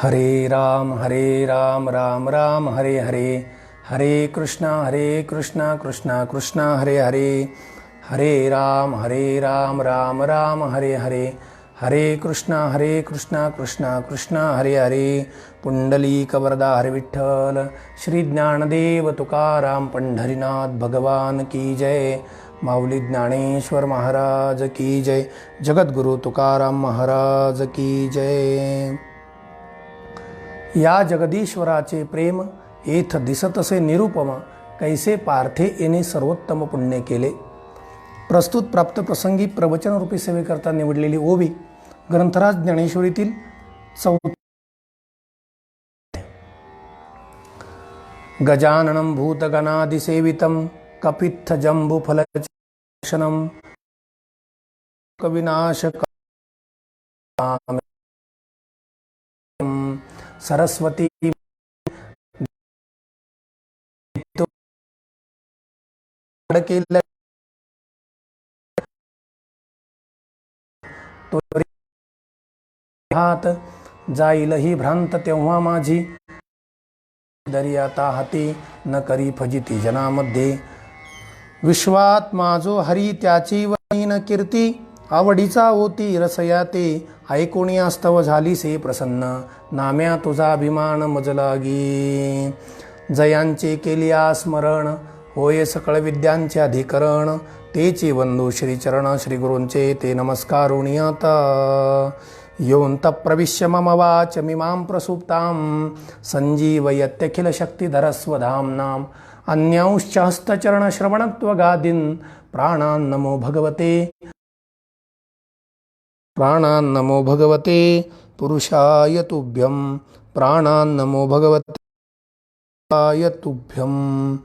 हरे राम राम राम हरे हरे, हरे कृष्णा कृष्णा कृष्णा हरे हरे, हरे राम राम राम हरे हरे, हरे कृष्णा कृष्णा कृष्णा हरे हरे. पुंडलीक वरदा हरे विठ्ठल. श्री ज्ञानदेव तुकाराम पंढरीनाथ भगवान की जय. माऊली ज्ञानेश्वर महाराज की जय. जगद्गुरु तुकाराम महाराज की जय. या जगदीश्वराचे प्रेम येथ दिसतसे निरुपम, कैसे पार्थे येणे सर्वोत्तम पुण्य केले. प्रस्तुत प्राप्त प्रसंगी प्रवचनरूपी सेवेकरता निवडलेली ओवी ग्रंथराज ज्ञानेश्वरीतील गजाननं भूतगणादिसेवितं कपित्थजम्बुफलचक्षणं कविनाशकं सरस्वती हात जाईल ही भ्रांत तेव्हा माझी, दर्याता हाती न करी फजिती जनामध्ये. विश्वात माझो हरी त्याची वहीन कीर्ती, आवडीचा होती रसया ते ऐकोणी स्तव झाली से प्रसन्न. नाम्या तुझा अभिमान मजलागी, जयांचे केलिया स्मरण होय सकळ विद्यांचे अधिकरण. तेचे वंदू श्रीचरण श्री गुरूंचे ते नमस्कारुणी आता. योऽन्त प्रविश्य मम वाचमिमां प्रसुप्तां सञ्जीवयत्यखिल शक्तिधरस्वधाम्नाम्. अन्यांश्च हस्तचरणश्रवणत्वगादीन् प्राणान् नमो भगवते पुरुषाय तुभ्यं. प्राणान् नमो भगवते तुभ्यं.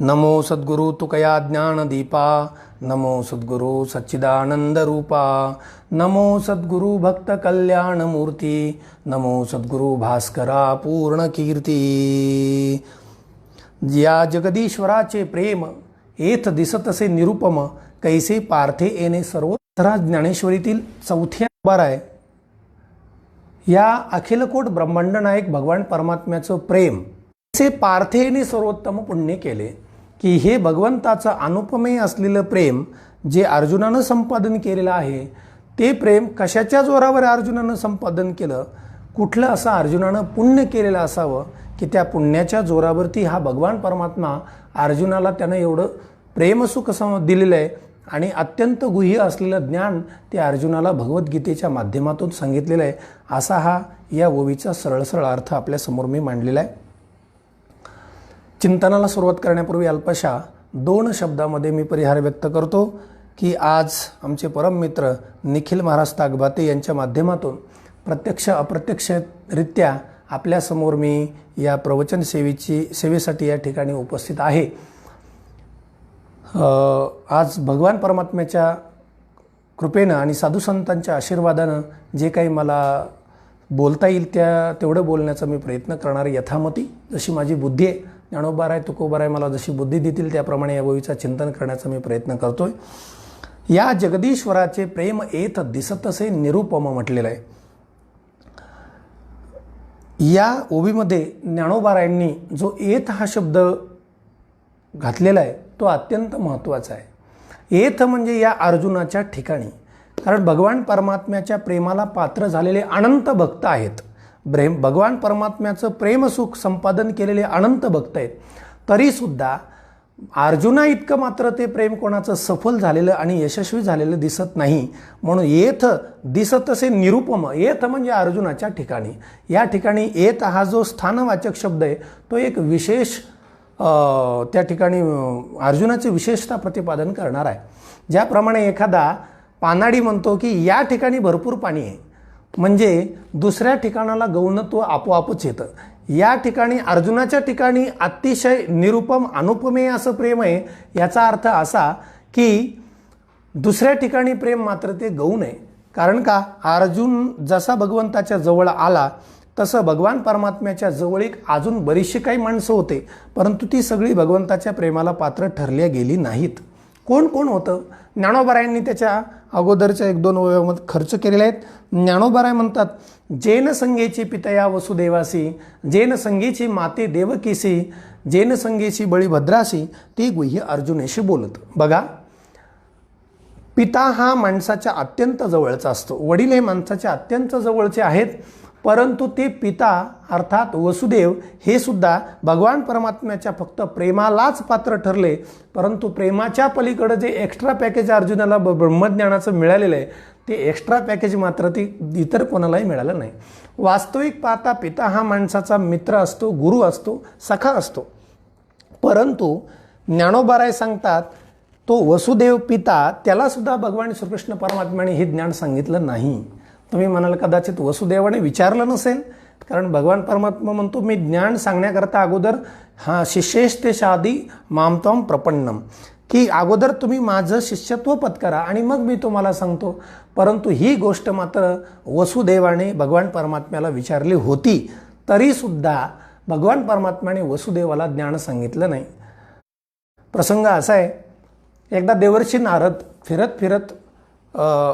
नमो सद्गुरु तुकया ज्ञानदीपा, नमो सद्गुरु सच्चिदानंद रूपा. नमो सद्गुरु भक्त कल्याण मूर्ती, नमो सद्गुरु भास्करा पूर्ण कीर्ती. या जगदीश्वराचे प्रेम येथ दिसतसे निरुपम, कैसे पार्थे येणे सर्वोत्तम. ज्ञानेश्वरीतील चौथ्या नंबर आहे. या अखिलकोट ब्रह्मांड नायक भगवान परमात्म्याचं प्रेम कसे पार्थे येणे सर्वोत्तम पुण्य केले, की हे भगवंताचं अनुपमेय असलेलं प्रेम जे अर्जुनानं संपादन केलेलं आहे, ते प्रेम कशाच्या जोरावर अर्जुनानं संपादन केलं, कुठलं असं अर्जुनानं पुण्य केलेलं असावं की त्या पुण्याच्या जोरावरती हा भगवान परमात्मा अर्जुनाला त्यानं एवढं प्रेमसुख दिलेलं आहे. आणि अत्यंत गुह्य असलेलं ज्ञान ते अर्जुनाला भगवद्गीतेच्या माध्यमातून सांगितलेलं आहे. असा हा या ओवीचा सरळ अर्थ आपल्यासमोर मी मांडलेला आहे. चिंतनाला सुरुवात करण्यापूर्वी अल्पशा 2 शब्दामध्ये मी परिहार व्यक्त करतो की आज आमचे परम मित्र निखिल महाराज तागभाते यांच्या माध्यमातून प्रत्यक्ष अप्रत्यक्षरित्या आपल्यासमोर मी या प्रवचन सेवेसाठी या ठिकाणी उपस्थित आहे. आज भगवान परमात्म्याच्या कृपेनं आणि साधुसंतांच्या आशीर्वादानं जे काही मला बोलता येईल तेवढं बोलण्याचा मी प्रयत्न करणार. यथामती जशी माझी बुद्धी आहे, ज्ञानोबाराय तुकोबाराय मला जशी बुद्धी देतील त्याप्रमाणे या ओवीचा चिंतन करण्याचा मी प्रयत्न करतोय. या जगदीश्वराचे प्रेम येथ दिसतसे निरुपम म्हटलेलं आहे. या ओवीमध्ये ज्ञानोबारायांनी जो येथ हा शब्द घातलेला आहे तो अत्यंत महत्त्वाचा आहे. येथ म्हणजे या अर्जुनाच्या ठिकाणी, कारण भगवान परमात्म्याच्या प्रेमाला पात्र झालेले अनंत भक्त आहेत. भगवान परमात्म्याचं प्रेमसुख संपादन केलेले अनंत भक्त आहेत. तरीसुद्धा अर्जुना इतकं मात्र ते प्रेम कोणाचं सफल झालेलं आणि यशस्वी झालेलं दिसत नाही. म्हणून येथ दिसतसे निरुपम, येथ म्हणजे अर्जुनाच्या ठिकाणी. या ठिकाणी येथ हा जो स्थानवाचक शब्द आहे तो एक विशेष त्या ठिकाणी अर्जुनाचे विशेषता प्रतिपादन करणार आहे. ज्याप्रमाणे एखादा पानाडी म्हणतो की या ठिकाणी भरपूर पाणी आहे, म्हणजे दुसऱ्या ठिकाणाला गौणत्व आपोआपच येतं. या ठिकाणी अर्जुनाच्या ठिकाणी अतिशय निरुपम अनुपमेय असं प्रेम आहे. याचा अर्थ असा की दुसऱ्या ठिकाणी प्रेम मात्र ते गौण आहे. कारण का, अर्जुन जसा भगवंताच्या जवळ आला तसं भगवान परमात्म्याच्या जवळ अजून बरीचशी काही माणसं होते, परंतु ती सगळी भगवंताच्या प्रेमाला पात्र ठरल्या गेली नाहीत. कोण कोण होतं, ज्ञानोबारायांनी त्याच्या अगोदरच्या 1-2 ओव्यामध्ये खर्च केलेले आहेत. ज्ञानोबाराय म्हणतात, जेन संगेची पितया वसुदेवासी, जेन संगेची माते देवकीसी, जेन संगेची बळी भद्रासी, ते गुह्य अर्जुनेशी बोलत. बघा, पिता हा माणसाच्या अत्यंत जवळचा असतो. वडील हे माणसाच्या अत्यंत जवळचे आहेत, परंतु ते पिता अर्थात वसुदेव हे सुद्धा भगवान परमात्म्याच्या फक्त प्रेमालाच पात्र ठरले. परंतु प्रेमाच्या पलीकडे जे एक्स्ट्रा पॅकेज अर्जुनाला ब्रह्मज्ञानाचं मिळालेलं आहे, ते एक्स्ट्रा पॅकेज मात्र ते इतर कोणालाही मिळालं नाही. वास्तविक पाहता पिता हा माणसाचा मित्र असतो, गुरु असतो, सखा असतो. परंतु ज्ञानोबाराय सांगतात, तो वसुदेव पिता त्यालासुद्धा भगवान श्रीकृष्ण परमात्म्याने हे ज्ञान सांगितलं नाही. तुम्ही म्हणाल कदाचित वसुदेवाने विचारलं नसेल, कारण भगवान परमात्मा म्हणतो, मी ज्ञान सांगण्याकरता अगोदर शिष्येस्ते शादी मामत्वम प्रपन्नम, की अगोदर तुम्ही माझं शिष्यत्व पत्करा आणि मग मी तुम्हाला सांगतो. परंतु ही गोष्ट मात्र वसुदेवाने भगवान परमात्म्याला विचारली होती, तरीसुद्धा भगवान परमात्म्याने वसुदेवाला ज्ञान सांगितलं नाही. प्रसंग असा आहे, एकदा देवर्षी नारद फिरत फिरत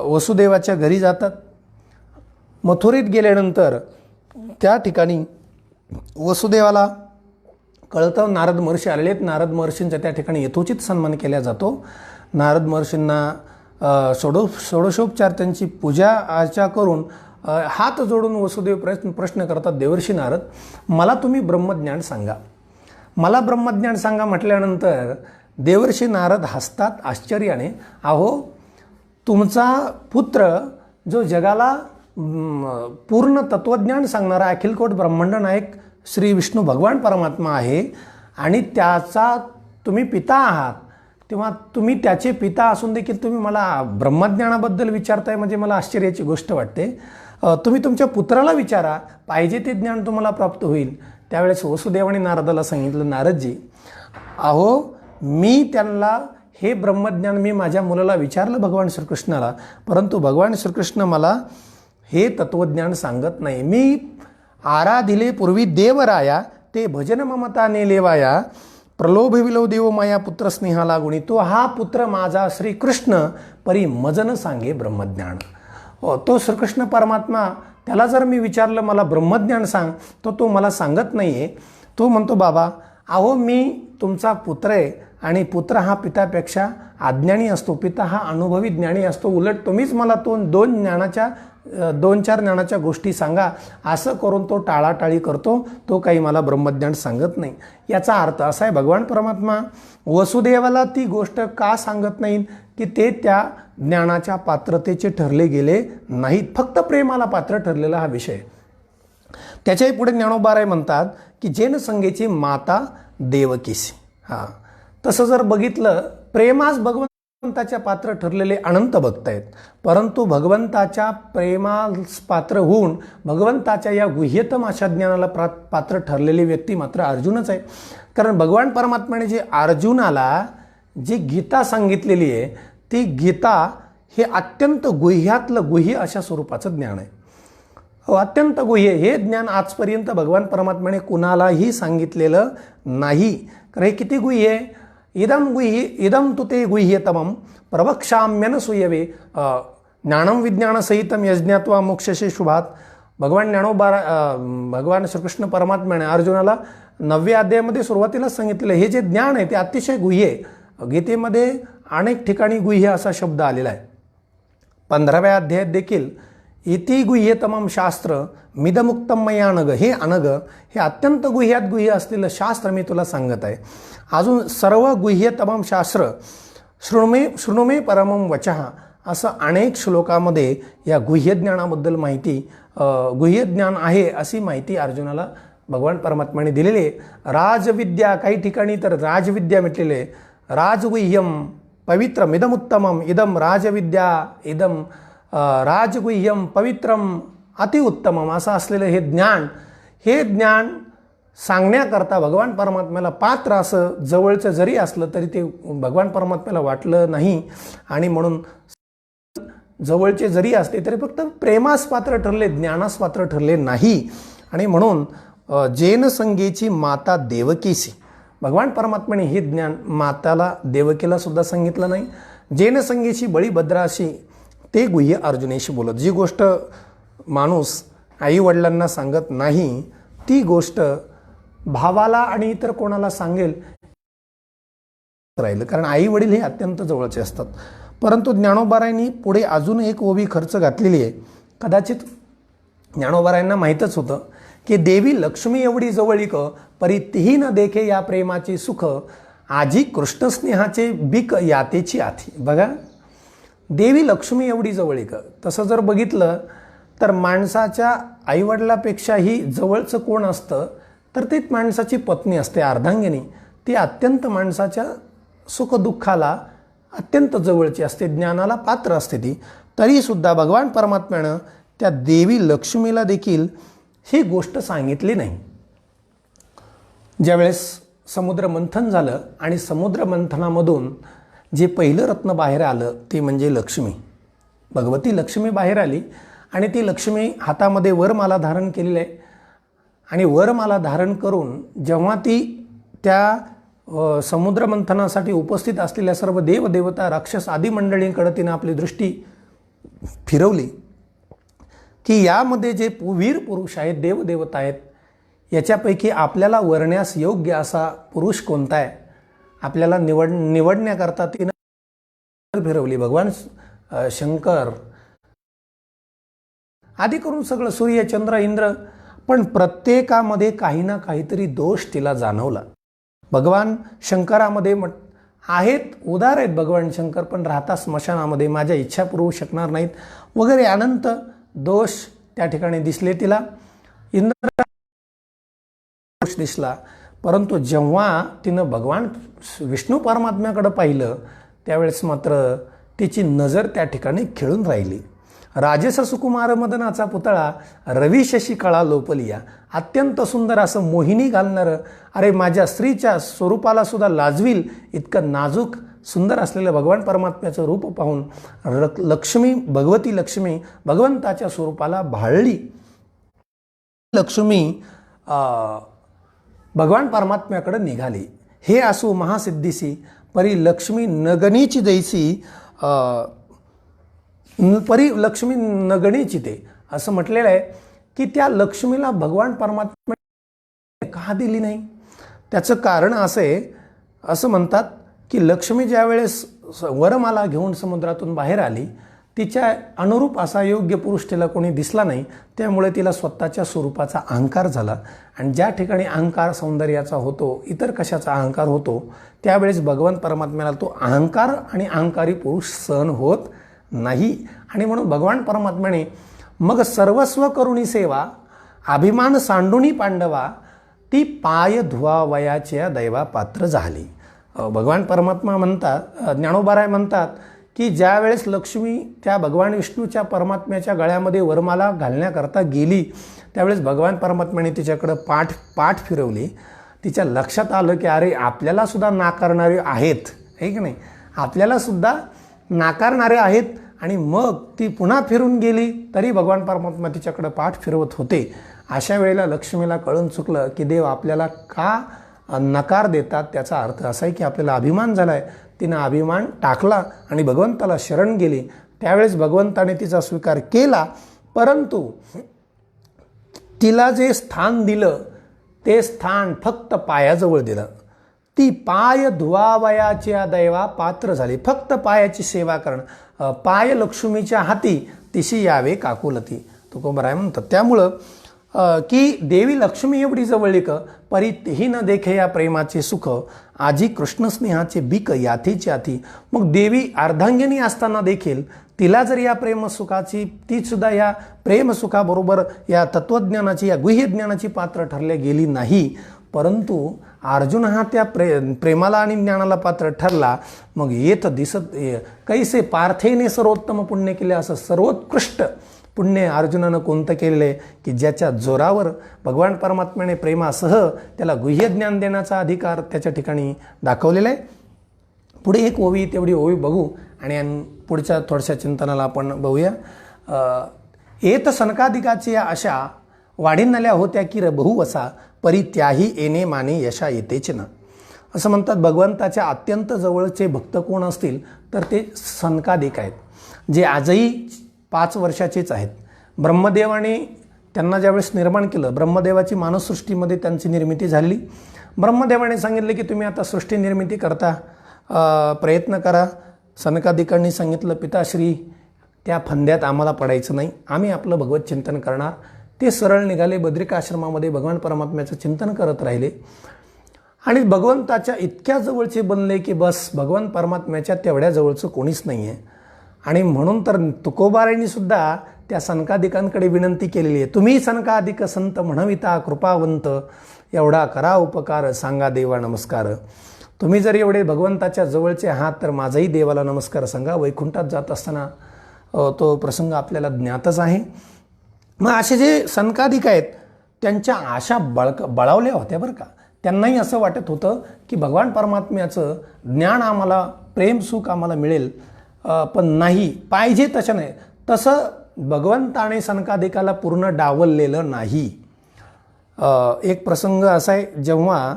वसुदेवाच्या घरी जातात. मथुरेत गेल्यानंतर त्या ठिकाणी वसुदेवाला कळतं नारद महर्षी आलेले आहेत. नारद महर्षींचा त्या ठिकाणी यथोचित सन्मान केला जातो. नारद महर्षींना षोडशोपचार त्यांची पूजा अर्चा करून हात जोडून वसुदेव प्रश्न करतात, देवर्षी नारद, मला तुम्ही ब्रह्मज्ञान सांगा, मला ब्रह्मज्ञान सांगा म्हटल्यानंतर देवर्षी नारद हसतात आश्चर्याने. अहो, तुमचा पुत्र जो जगाला पूर्ण तत्त्वज्ञान सांगणारा अखिलकोट ब्रह्मांड नायक श्री विष्णू भगवान परमात्मा आहे आणि त्याचा तुम्ही पिता आहात, तेव्हा तुम्ही त्याचे पिता असून देखील तुम्ही मला ब्रह्मज्ञानाबद्दल विचारताय, म्हणजे मला आश्चर्याची गोष्ट वाटते. तुम्ही तुमच्या पुत्राला विचारा, पाहिजे ते ज्ञान तुम्हाला प्राप्त होईल. त्यावेळेस वसुदेवाने नारदाला सांगितलं, नारदजी, अहो, मी त्यांना हे ब्रह्मज्ञान मी माझ्या मुलाला विचारलं भगवान श्रीकृष्णाला, परंतु भगवान श्रीकृष्ण मला हे तत्त्वज्ञान सांगत नाही. मी आराधिले पूर्वी देवराया, ते भजन ममता नेलेवाया, प्रलोभ विलो देव माया पुत्र स्नेहाला गुणी, तो हा पुत्र माझा श्रीकृष्ण परी मजन सांगे ब्रह्मज्ञान. तो श्रीकृष्ण परमात्मा, त्याला जर मी विचारलं मला ब्रह्मज्ञान सांग, तो मला सांगत नाही आहे. तो म्हणतो, बाबा, अहो, मी तुमचा पुत्र आहे आणि पुत्र हा पितापेक्षा अज्ञानी असतो, पिता हा अनुभवी ज्ञानी असतो. उलट तुम्हीच मला 2-4 ज्ञानाच्या गोष्टी सांगा, असं करून तो टाळाटाळी करतो. तो काही मला ब्रह्मज्ञान सांगत नाही. याचा अर्थ असा आहे, भगवान परमात्मा वसुदेवाला ती गोष्ट का सांगत नाहीत, की ते त्या ज्ञानाच्या पात्रतेचे ठरले गेले नाहीत, फक्त प्रेमाला पात्र ठरलेला हा विषय. त्याच्याही पुढे ज्ञानोबाराय म्हणतात, की जेन संगेची माता देवकीसी. तसं जर बघितलं, प्रेमास भगवंताच्या पात्र ठरलेले अनंत भक्त आहेत, परंतु भगवंताच्या प्रेमास पात्र होऊन भगवंताच्या या गुह्यतम अशा ज्ञानाला पात्र ठरलेली व्यक्ती मात्र अर्जुनच आहे. कारण भगवान परमात्म्याने जे अर्जुनाला जी गीता सांगितलेली आहे, ती गीता हे अत्यंत गुह्यातलं गुह्य अशा स्वरूपाचं ज्ञान आहे. अत्यंत गुह्य हे ज्ञान आजपर्यंत भगवान परमात्म्याने कुणालाही सांगितलेलं नाही. कारण हे किती गुह्य आहे. इदम तुते गुह्यतमं प्रवक्ष्याम्यन सूयवे ज्ञानम विज्ञानसहितम यज्ञात्वा मोक्षसे शुभात. भगवान श्रीकृष्ण परमात्म्याने अर्जुनाला 9व्या अध्यायामध्ये सुरुवातीला सांगितलेलं हे जे ज्ञान आहे ते अतिशय गुह्य आहे. गीतेमध्ये अनेक ठिकाणी गुह्य असा शब्द आलेला आहे. 15व्या अध्यायात देखील इति गुह्यतमं शास्त्र मिदमुक्तम मया अनग, हे अनग हे अत्यंत गुह्यात गुह्य असलेलं शास्त्र मी तुला सांगत आहे. अजून सर्व गुह्यतमं शास्त्र शृणुमे परमं वचः, असं अनेक श्लोकामध्ये या गुह्यज्ञानाबद्दल माहिती, गुह्यज्ञान आहे अशी माहिती अर्जुनाला भगवान परमात्म्याने दिलेली आहे. राजविद्या, काही ठिकाणी तर राजविद्या म्हटलेले आहे. राजगुह्यम पवित्रम इदमुत्तमम, इदम राजविद्या, इदम राजगुह्यम पवित्रम अतिउत्तमम, असं असलेलं हे ज्ञान सांगण्याकरता भगवान परमात्म्याला पात्र असं जवळचं जरी असलं तरी ते भगवान परमात्म्याला वाटलं नाही. आणि म्हणून जवळचे जरी असले तरी फक्त प्रेमास पात्र ठरले, ज्ञानास पात्र ठरले नाही. आणि म्हणून जेन संगेची माता देवकीसी, भगवान परमात्म्याने हे ज्ञान माताला देवकीला सुद्धा सांगितलं नाही. जेनसंगेशी बळीभद्राशी ते गुह्य अर्जुनेशी बोलत. जी गोष्ट माणूस आईवडिलांना सांगत नाही ती गोष्ट भावाला आणि इतर कोणाला सांगेल राहिलं, कारण आई वडील हे अत्यंत जवळचे असतात. परंतु ज्ञानोबारायांनी पुढे अजून एक ओवी खर्च घातलेली आहे. कदाचित ज्ञानोबारायांना माहीतच होतं की देवी लक्ष्मी एवढी जवळीक परी तीही न देखे या प्रेमाचे सुख आजी कृष्णस्नेहाचे बिक यातेची आथी. बघा, देवी लक्ष्मी एवढी जवळीक. तसं जर बघितलं तर माणसाच्या आईवडिलापेक्षाही जवळचं कोण असतं तर ते माणसाची पत्नी असते, अर्धांगिनी. ती अत्यंत माणसाच्या सुखदुःखाला अत्यंत जवळची असते, ज्ञानाला पात्र असते ती. तरीसुद्धा भगवान परमात्म्यानं त्या देवी लक्ष्मीला देखील ही गोष्ट सांगितली नाही. ज्यावेळेस समुद्र मंथन झालं आणि समुद्र मंथनामधून जे पहिलं रत्न बाहेर आलं ते म्हणजे लक्ष्मी, भगवती लक्ष्मी बाहेर आली. आणि ती लक्ष्मी हातामध्ये वरमाला धारण केलेली आहे. आणि वरमाला धारण करून जेव्हा ती त्या समुद्र मंथनासाठी उपस्थित असलेल्या सर्व देवदेवता राक्षस आदी मंडळींकडे तिनं आपली दृष्टी फिरवली की यामध्ये जे वीर पुरुष आहेत, देवदेवता आहेत, याच्यापैकी आपल्याला वरण्यास योग्य असा पुरुष कोणता आहे, आपल्याला निवडण्याकरता तिनं फिरवली. भगवान शंकर आदी करून सगळं सूर्य चंद्र इंद्र, पण प्रत्येकामध्ये काही ना काहीतरी दोष तिला जाणवला. भगवान शंकरामध्ये आहेत, उदार आहेत भगवान शंकर, पण राहता स्मशानामध्ये, माझ्या इच्छा पुरवू शकणार नाहीत वगैरे अनंत दोष त्या ठिकाणी दिसले तिला. इंद्र दोष दिसला. परंतु जेव्हा तिनं भगवान विष्णू परमात्म्याकडे पाहिलं त्यावेळेस मात्र तिची नजर त्या ठिकाणी खिळून राहिली. राजस सुकुमार मदनाचा पुतळा रवी शशी कळा लोपलिया. अत्यंत सुंदर असं मोहिनी घालणारं, अरे माझ्या स्त्रीच्या स्वरूपाला सुद्धा लाजवील इतकं नाजूक सुंदर असलेलं भगवान परमात्म्याचं रूप पाहून लक्ष्मी, भगवती लक्ष्मी भगवंताच्या स्वरूपाला भाळली. लक्ष्मी भगवान परमात्म्याकडे निघाली. हे असो महासिद्धीसी परी लक्ष्मी नगणीची जैसी परी लक्ष्मी नगणीची ते असं म्हटलेलं आहे की त्या लक्ष्मीला भगवान परमात्मा का दिली नाही. त्याचं कारण असं म्हणतात की लक्ष्मी ज्यावेळेस वरमाला घेऊन समुद्रातून बाहेर आली, तिच्या अनुरूप असा योग्य पुरुष तिला कोणी दिसला नाही. त्यामुळे तिला स्वतःच्या स्वरूपाचा अहंकार झाला. आणि ज्या ठिकाणी अहंकार सौंदर्याचा होतो, इतर कशाचा अहंकार होतो, त्यावेळेस भगवान परमात्म्याला तो अहंकार आणि अहंकारी पुरुष सहन होत नाही. आणि म्हणून भगवान परमात्म्याने मग सर्वस्व करुणी सेवा अभिमान सांडुनी पांडवा ती पाय धुवावयाच्या दैवा पात्र झाली. भगवान परमात्मा म्हणतात, ज्ञानोबाराय म्हणतात की ज्या वेळेस लक्ष्मी त्या भगवान विष्णूच्या परमात्म्याच्या गळ्यामध्ये वरमाला घालण्याकरता गेली त्यावेळेस भगवान परमात्म्याने तिच्याकडं पाठ फिरवली. तिच्या लक्षात आलं की अरे आपल्याला सुद्धा नाकारणारे आहेत, आहे की नाही, आपल्याला सुद्धा नाकारणारे आहेत. आणि मग ती पुन्हा फिरून गेली तरी भगवान परमात्मा तिच्याकडे पाठ फिरवत होते. अशा वेळेला लक्ष्मीला कळून चुकलं की देव आपल्याला का नकार देतात. त्याचा अर्थ असा आहे की आपल्याला अभिमान झाला आहे. तिनं अभिमान टाकला आणि भगवंताला शरण गेली. त्यावेळेस भगवंताने तिचा स्वीकार केला. परंतु तिला जे स्थान दिलं ते स्थान फक्त पायाजवळ दिलं. ती पाय धुवावयाच्या दैवा पात्र झाली. फक्त पायाची सेवा करणं. पाय लक्ष्मीच्या हाती तिशी यावे काकुलती, तुकोबराय म्हणतात. त्यामुळं की देवी लक्ष्मी एवढी जवळीक परी तेही न देखे या प्रेमाचे सुख आजी कृष्णस्नेहाचे बिक याथीची आथी. मग देवी अर्धांगिनी असताना देखील तिला जर या प्रेमसुखाची, ती सुद्धा या प्रेमसुखाबरोबर या तत्त्वज्ञानाची, या गुह्यज्ञानाची पात्र ठरल्या गेली नाही. परंतु अर्जुन हा त्या प्रेमाला आणि ज्ञानाला पात्र ठरला. मग येत दिसत कैसे पार्थेने सर्वोत्तम पुण्य केले. असं सर्वोत्कृष्ट पुण्य अर्जुनानं कोणतं केलेलं आहे की ज्याच्या जोरावर भगवान परमात्म्याने प्रेमासह त्याला गुह्यज्ञान देण्याचा अधिकार त्याच्या ठिकाणी दाखवलेला आहे. पुढे एक ओवी, तेवढी ओवी बघू आणि पुढच्या थोडशा चिंतनाला आपण बघूया. येत सनकादिकाची आशा वाढीनाल्या होत्या की बहुवसा परी त्याही येणे माने यशा येतेच ना. असं म्हणतात भगवंताच्या अत्यंत जवळचे भक्त कोण असतील तर ते सनकादिक आहेत, जे आजही 5 वर्षाचेच आहेत. ब्रह्मदेवाने त्यांना ज्यावेळेस निर्माण केलं, ब्रह्मदेवाची मानससृष्टीमध्ये त्यांची निर्मिती झाली. ब्रह्मदेवाने सांगितले की तुम्ही आता सृष्टी निर्मिती करता प्रयत्न करा. सनकादिकांनी सांगितलं पिताश्री त्या फंद्यात आम्हाला पडायचं नाही, आम्ही आपलं भगवत चिंतन करणार. ते सरळ निघाले बद्रिकाश्रमामध्ये भगवान परमात्म्याचं चिंतन करत राहिले आणि भगवंताच्या इतक्या जवळचे बनले की बस भगवान परमात्म्याच्या तेवढ्या जवळचं कोणीच नाही आहे. आणि म्हणून तर तुकोबारायांनी सुद्धा त्या सनकादिकांकडे विनंती केलेली आहे, तुम्ही सनकादिक संत म्हणविता कृपावंत, एवढा करा उपकार सांगा देवा नमस्कार. तुम्ही जर एवढे भगवंताच्या जवळचे आहात तर माझाही देवाला नमस्कार सांगा. वैकुंठात जात असताना तो प्रसंग आपल्याला ज्ञातच आहे. मग असे जे सनकादिक आहेत त्यांच्या आशा बळावल्या होत्या बरं का. त्यांनाही असं वाटत होतं की भगवान परमात्म्याचं ज्ञान आम्हाला, प्रेम सुख आम्हाला मिळेल, पण नाही, पाहिजे तसं नाही. तसं भगवंताने सनकादिकाला पूर्ण डावललेलं नाही. एक प्रसंग असा आहे, जेव्हा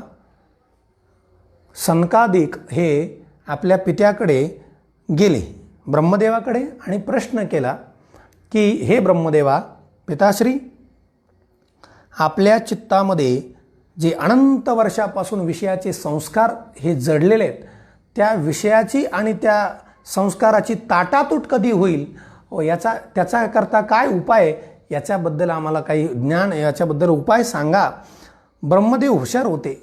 सनकादिक हे आपल्या पित्याकडे गेले ब्रह्मदेवाकडे आणि प्रश्न केला की हे ब्रह्मदेवा पिताश्री, आपल्या चित्तामध्ये जे अनंत वर्षापासून विषयाचे संस्कार हे जडलेले आहेत, त्या विषयाची आणि त्या संस्काराची ताटातूट कधी होईल, त्याच्याकरता काय उपाय, याच्याबद्दल आम्हाला काही ज्ञान, याच्याबद्दल उपाय सांगा. ब्रह्मदेव हुशार होते,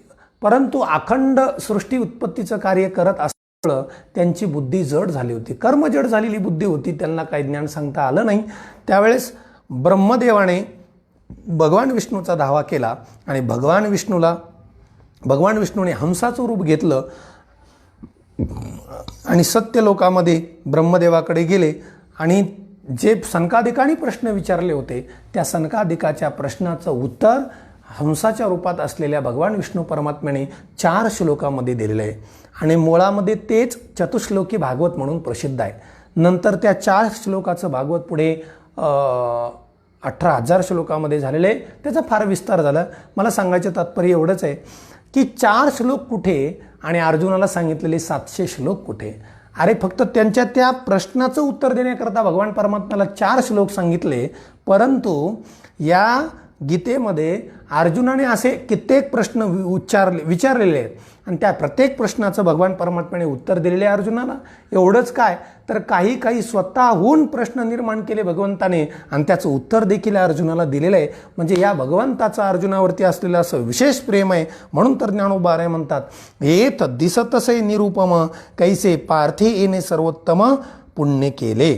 परंतु अखंड सृष्टी उत्पत्तीचं कार्य करत असल्यामुळं त्यांची बुद्धी जड झाली होती, कर्मजड झालेली बुद्धी होती, त्यांना काही ज्ञान सांगता आलं नाही. त्यावेळेस ब्रह्मदेवाने भगवान विष्णूचा धावा केला आणि भगवान विष्णूने हंसाचं रूप घेतलं आणि सत्यलोकामध्ये ब्रह्मदेवाकडे गेले आणि जे सनकादिकांनी प्रश्न विचारले होते त्या सनकादिकाच्या प्रश्नाचं उत्तर हंसाच्या रूपात असलेल्या भगवान विष्णू परमात्म्याने 4 श्लोकामध्ये दिलेलं आहे आणि मुळामध्ये तेच चतुश्लोकी भागवत म्हणून प्रसिद्ध आहे. नंतर त्या 4 श्लोकाचं भागवत पुढे 18,000 श्लोकामध्ये झालेलं आहे. त्याचा फार विस्तार झाला. मला सांगायचं तात्पर्य एवढंच आहे की 4 श्लोक कुठे आणि अर्जुनाला सांगितलेले 700 श्लोक कुठे. अरे फक्त त्यांच्या त्या प्रश्नाचं उत्तर देण्याकरता भगवान परमात्म्याला 4 श्लोक सांगितले, परंतु या गीतेमध्ये अर्जुनाने असे कित्येक प्रश्न विचारलेले आहेत आणि त्या प्रत्येक प्रश्नाचं भगवान परमात्म्याने उत्तर दिलेले आहे अर्जुनाला. एवढंच काय तर काही स्वतःहून प्रश्न निर्माण केले भगवंताने आणि त्याचं उत्तर देखील अर्जुनाला दिलेलं आहे. म्हणजे या भगवंताचं अर्जुनावरती असलेलं असं विशेष प्रेम आहे. म्हणून तर ज्ञानोबाराय म्हणतात, एत दिसतसे निरुपम, कैसे पार्थे येणे सर्वोत्तम पुण्य केले.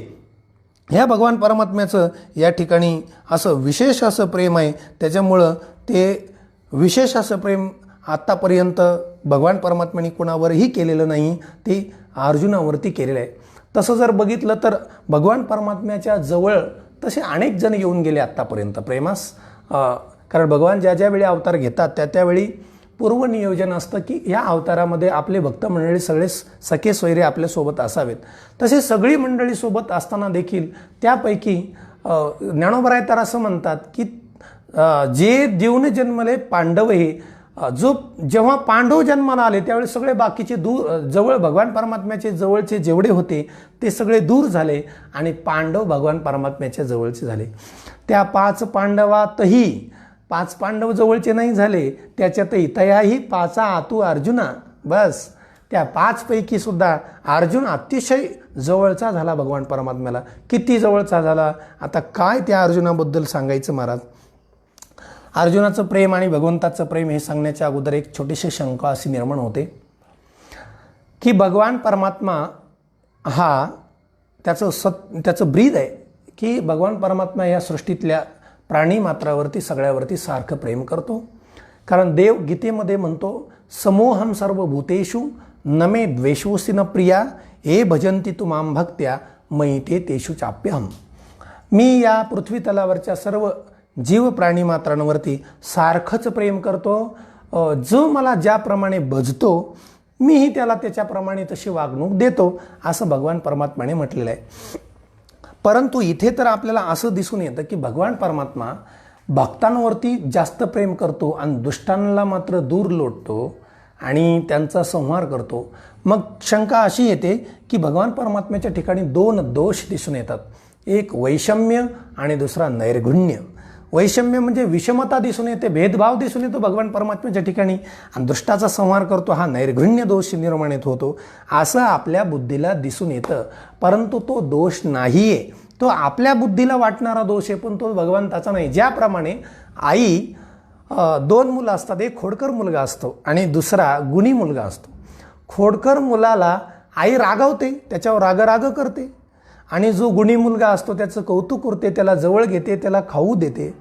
ह्या भगवान परमात्म्याचं या ठिकाणी असं विशेष असं प्रेम आहे. त्याच्यामुळं ते विशेष असं प्रेम आत्तापर्यंत भगवान परमात्म्याने कोणावरही केलेलं नाही, ते अर्जुनावरती केलेलं आहे. तसं जर बघितलं तर भगवान परमात्म्याच्या जवळ तसे अनेक जण येऊन गेले आत्तापर्यंत प्रेमास. कारण भगवान ज्या ज्या वेळी अवतार घेतात त्यावेळी पूर्वनियोजन असतं की या अवतारामध्ये आपले भक्त मंडळी सगळे सखे सोयरे आपल्यासोबत असावेत. तसे सगळी मंडळी सोबत असताना देखील त्यापैकी ज्ञानोबाराय तर असं म्हणतात की जे देऊन जन्मले पांडव हे जेव्हा पांडव जन्माला आले त्यावेळी सगळे बाकीचे जवळ भगवान परमात्म्याचे जवळचे जेवढे होते ते सगळे दूर झाले आणि पांडव भगवान परमात्म्याच्या जवळचे झाले. त्या 5 पांडवातही 5 पांडव जवळचे नाही झाले, त्याच्यातही तयाही 5 आतू अर्जुना. बस त्या 5 पैकी सुद्धा अर्जुन अतिशय जवळचा झाला भगवान परमात्म्याला. किती जवळचा झाला, आता काय त्या अर्जुनाबद्दल सांगायचं महाराज. अर्जुनाचं प्रेम आणि भगवंताचं प्रेम हे सांगण्याच्या अगोदर एक छोटीशी शंका अशी निर्माण होते की भगवान परमात्मा हा त्याचं ब्रीद आहे की भगवान परमात्मा या सृष्टीतल्या प्राणी मात्रावरती सगळ्यावरती सारखं प्रेम करतो. कारण देव गीतेमध्ये म्हणतो, समोहम सर्वभूतेषु न मे द्वेषोऽसि न प्रिया, ए भजन्ति तु मां भक्त्या मयि ते तेषु चाप्यहम. मी या पृथ्वी तलावरच्या सर्व जीव प्राणी मात्रांवरती सारखंच प्रेम करतो. जो मला ज्याप्रमाणे भजतो मीही त्याला त्याच्याप्रमाणे तशी वागणूक देतो, असं भगवान परमात्म्याने म्हटलेलं आहे. परंतु इथे तर आपल्याला असं दिसून येतं की भगवान परमात्मा भक्तांवरती जास्त प्रेम करतो आणि दुष्टांना मात्र दूर लोटतो. आणि त्यांचा संहार करतो. मग शंका अशी येते की भगवान परमात्म्याच्या ठिकाणी दोन दोष दिसून येतात, एक वैषम्य आणि दुसरा नैर्गुण्य. वैषम्य म्हणजे विषमता दिसून येते, भेदभाव दिसून येतो भगवान परमात्म्याच्या ठिकाणी, आणि दुष्टाचा संहार करतो, हा नैर्गुण्य दोष निर्माण होतो. असं आपल्या बुद्धीला दिसून येतं, परंतु तो दोष नाही आहे, तो आपल्या बुद्धीला वाटणारा दोष आहे, पण तो भगवंताचा नाही. ज्याप्रमाणे आई दोन मुलं असतात, एक खोडकर मुलगा असतो आणि दुसरा गुणी मुलगा असतो. खोडकर मुलाला आई रागवते, त्याच्यावर राग करते, आणि जो गुणी मुलगा असतो त्याचं कौतुक करते, त्याला जवळ घेते, त्याला खाऊ देते.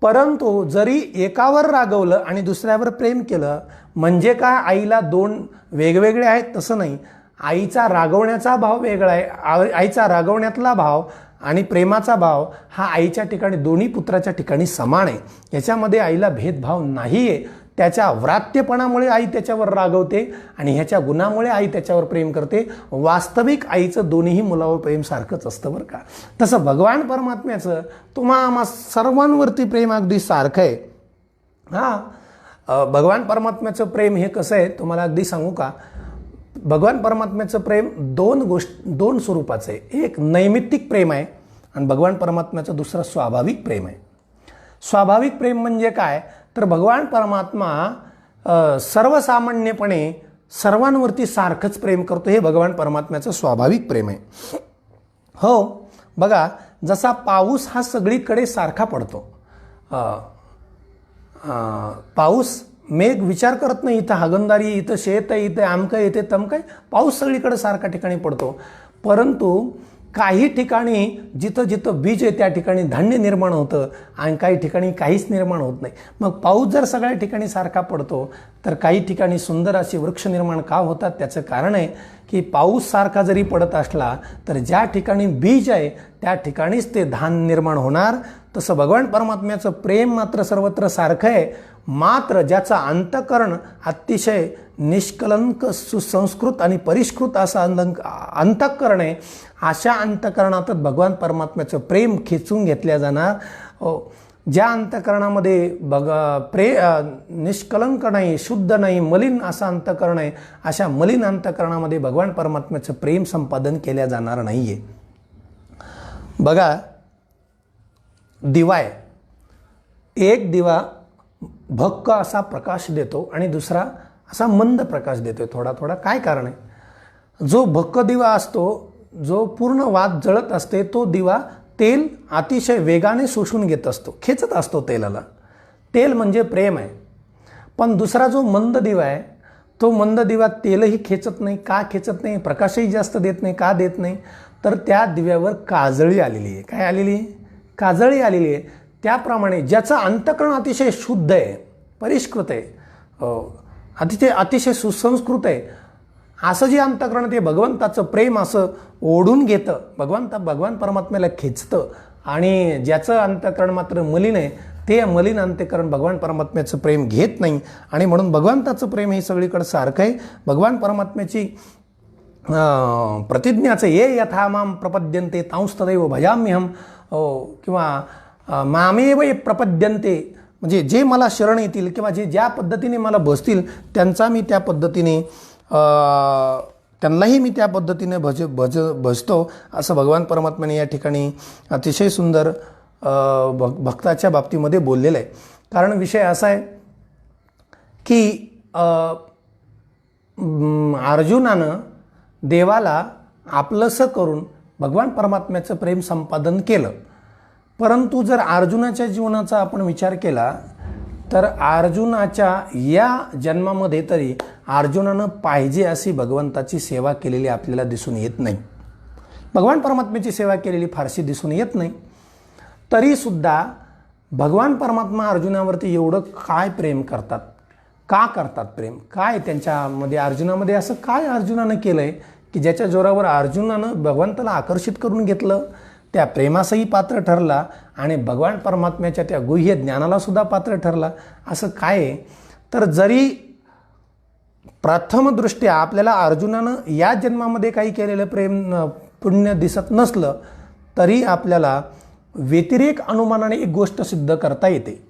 परंतु जरी एकावर रागवलं आणि दुसऱ्यावर प्रेम केलं म्हणजे काय आईला दोन वेगवेगळे आहेत तसं नाही. आईचा रागवण्याचा भाव वेगळा आहे, आईचा रागवण्यातला भाव आणि प्रेमाचा भाव हा आईच्या ठिकाणी दोन्ही पुत्राच्या ठिकाणी समान आहे. याच्यामध्ये आईला भेदभाव नाही आहे. त्याच्या व्रात्यपणामुळे आई त्याच्यावर रागवते आणि ह्याच्या गुणामुळे आई त्याच्यावर प्रेम करते. वास्तविक आईचं दोन्हीही मुलावर प्रेम सारखंच असतं बरं का. तसं भगवान परमात्म्याचं तुम्हा सर्वांवरती प्रेम अगदी सारखं आहे. भगवान परमात्म्याचं प्रेम हे कसं आहे तुम्हाला अगदी सांगू का. भगवान परमात्म्याचं प्रेम दोन स्वरूपाचं आहे. एक नैमित्तिक प्रेम आहे आणि भगवान परमात्म्याचं दुसरं स्वाभाविक प्रेम आहे. स्वाभाविक प्रेम म्हणजे काय तर भगवान परमात्मा सर्वसामान्यपणे सर्वांवरती सारखंच प्रेम करतो, हे भगवान परमात्म्याचं स्वाभाविक प्रेम आहे. हो बघा, जसा पाऊस हा सगळीकडे सारखा पडतो, पाऊस मेघ विचार करत नाही, इथं हागंदारी, इथं शेत आहे, इथं आमकं, इथे तमकं आहे, पाऊस सगळीकडे सारखा ठिकाणी पडतो. परंतु काही ठिकाणी जिथं जिथं बीज आहे त्या ठिकाणी धान्य निर्माण होतं आणि काही ठिकाणी काहीच निर्माण होत नाही. मग पाऊस जर सगळ्या ठिकाणी सारखा पडतो तर काही ठिकाणी सुंदर असे वृक्ष निर्माण का होतात. त्याचं कारण आहे की पाऊस सारखा जरी पडत असला तर ज्या ठिकाणी बीज आहे त्या ठिकाणीच ते धान निर्माण होणार. तसं भगवान परमात्म्याचं प्रेम मात्र सर्वत्र सारखं आहे, मात्र ज्याचा अंतःकरण अतिशय निष्कलंक सुसंस्कृत आणि परिष्कृत असं अंतःकरण आहे, अशा अंतःकरणातच भगवान परमात्म्याचं प्रेम खेचून घेतल्या जाणार. ज्या अंतःकरणामध्ये निष्कलंक नाही, शुद्ध नाही, मलिन असं अंतःकरण आहे, अशा मलिन अंतःकरणामध्ये भगवान परमात्म्याचं प्रेम संपादन केल्या जाणार नाही आहे. बघा, दिवा आहे, एक दिवा भक्क असा प्रकाश देतो आणि दुसरा असा मंद प्रकाश देतोय थोडा थोडा. काय कारण आहे. जो भक्क दिवा असतो, जो पूर्ण वात जळत असते, तो दिवा तेल अतिशय वेगाने शोषून घेत असतो, खेचत असतो तेलाला. तेल म्हणजे प्रेम आहे. पण दुसरा जो मंद दिवा आहे, तो मंद दिवा तेलही खेचत नाही. का खेचत नाही, प्रकाशही जास्त देत नाही. का देत नाही तर त्या दिव्यावर काजळी आलेली आहे. काय आलेली आहे, काजळी आलेली आहे. त्याप्रमाणे ज्याचं अंतःकरण अतिशय शुद्ध आहे, परिष्कृत आहे, अतिशय सुसंस्कृत आहे, असं जे अंतःकरण ते भगवंताचं प्रेम असं ओढून घेतं, भगवान परमात्म्याला खेचतं. आणि ज्याचं अंतःकरण मात्र मलिन आहे, ते मलिन अंतःकरण भगवान परमात्म्याचं प्रेम घेत नाही. आणि म्हणून भगवंताचं प्रेम हे सगळीकडे सारखं आहे. भगवान परमात्म्याची प्रतिज्ञाचं ये यथा माम प्रपद्यन्ते तांस्तदैव भजाम्यहम, किंवा मामेव प्रपद्यन्ते, म्हणजे जे मला शरण येतील किंवा जे ज्या पद्धतीने मला बसतील त्यांचा मी त्या पद्धतीने त्यांनाही मी त्या पद्धतीने भजतो, असं भगवान परमात्म्याने या ठिकाणी अतिशय सुंदर भक्ताच्या बाबतीमध्ये बोललेलं आहे. कारण विषय असा आहे की अर्जुनानं देवाला आपलंसं करून भगवान परमात्म्याचं प्रेम संपादन केलं. परंतु जर अर्जुनाच्या जीवनाचा आपण विचार केला तर अर्जुनाच्या या जन्मामध्ये तरी अर्जुनानं पाहिजे अशी भगवंताची सेवा केलेली आपल्याला दिसून येत नाही. भगवान परमात्म्याची सेवा केलेली फारशी दिसून येत नाही. तरीसुद्धा भगवान परमात्मा अर्जुनावरती एवढं काय प्रेम करतात, का करतात प्रेम, काय त्यांच्यामध्ये अर्जुनामध्ये असं काय अर्जुनानं केलं आहे की ज्याच्या जोरावर अर्जुनानं भगवंताला आकर्षित करून घेतलं, त्या प्रेमासही पात्र ठरला आणि भगवान परमात्म्याच्या त्या गुह्य ज्ञानाला सुद्धा पात्र ठरला. असं काय आहे तर जरी प्रथमदृष्ट्या आपल्याला अर्जुनानं या जन्मामध्ये काही केलेलं प्रेम पुण्य दिसत नसलं तरी आपल्याला व्यतिरेक अनुमानाने एक गोष्ट सिद्ध करता येते.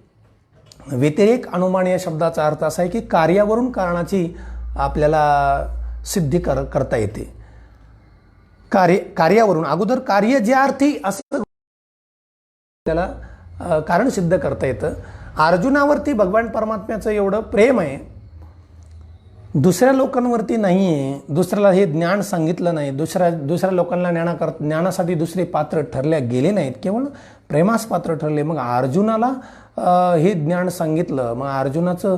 व्यतिरेक अनुमान या शब्दाचा अर्थ असा आहे की कार्यावरून कारणाची आपल्याला सिद्धी करता येते. कार्यावरून अगोदर कार्य ज्या अर्थी असं त्याला कारण सिद्ध करता येतं. अर्जुनावरती भगवान परमात्म्याचं एवढं प्रेम आहे, दुसऱ्या लोकांवरती नाही आहे. दुसऱ्याला हे ज्ञान सांगितलं नाही, दुसऱ्या लोकांना ज्ञानासाठी दुसरे पात्र ठरल्या गेले नाहीत, केवळ प्रेमास पात्र ठरले. मग अर्जुनाला हे ज्ञान सांगितलं, मग अर्जुनाचं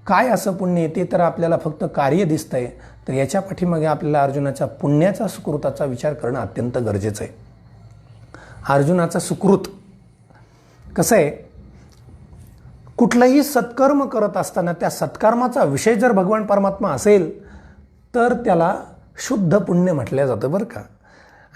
काय असं पुण्य ते तर आपल्याला फक्त कार्य दिसतंय. तर याच्या पाठीमागे आपल्याला अर्जुनाच्या पुण्याचा सुकृताचा विचार करणं अत्यंत गरजेचं आहे. अर्जुनाचा सुकृत कसं आहे, कुठलंही सत्कर्म करत असताना त्या सत्कर्माचा विषय जर भगवान परमात्मा असेल तर त्याला शुद्ध पुण्य म्हटलं जातं बरं का.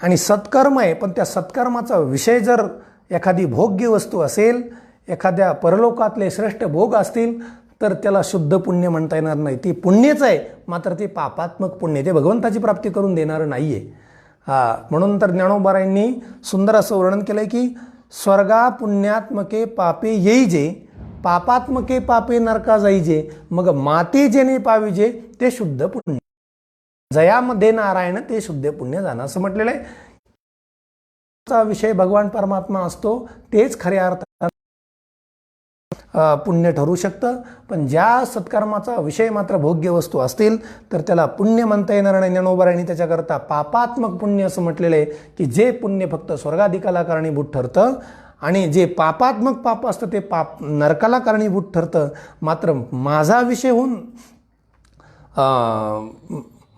आणि सत्कर्म आहे, पण त्या सत्कर्माचा विषय जर एखादी भोग्य वस्तू असेल, एखाद्या परलोकातले श्रेष्ठ भोग असतील, तर त्याला शुद्ध पुण्य म्हणता येणार नाही. ते पुण्यच आहे, मात्र ते पापात्मक पुण्य, ते भगवंताची प्राप्ती करून देणारं नाही आहे. म्हणून तर ज्ञानोबारायांनी सुंदर असं वर्णन केलं आहे की स्वर्गा पुण्यात्मके पापे येईजे, पापात्मके पापे नरका जाईजे, मग माते जेने पाविजे ते शुद्ध पुण्य, जयामध्ये नारायण ते शुद्ध पुण्य जाणं, असं म्हटलेलं आहे. विषय भगवान परमात्मा असतो तेच खऱ्या अर्थात पुण्य ठरू शकतं. पण ज्या सत्कर्माचा विषय मात्र भोग्य वस्तू असतील तर त्याला पुण्य म्हणता येणार नाही. ज्ञानोबारायांनी त्याच्याकरता पापात्मक पुण्य असं म्हटलेलं आहे की जे पुण्य फक्त स्वर्गाधिकाला कारणीभूत ठरतं, आणि जे पापात्मक पाप असतं ते पाप नरकाला कारणीभूत ठरतं. मात्र माझा विषय होऊन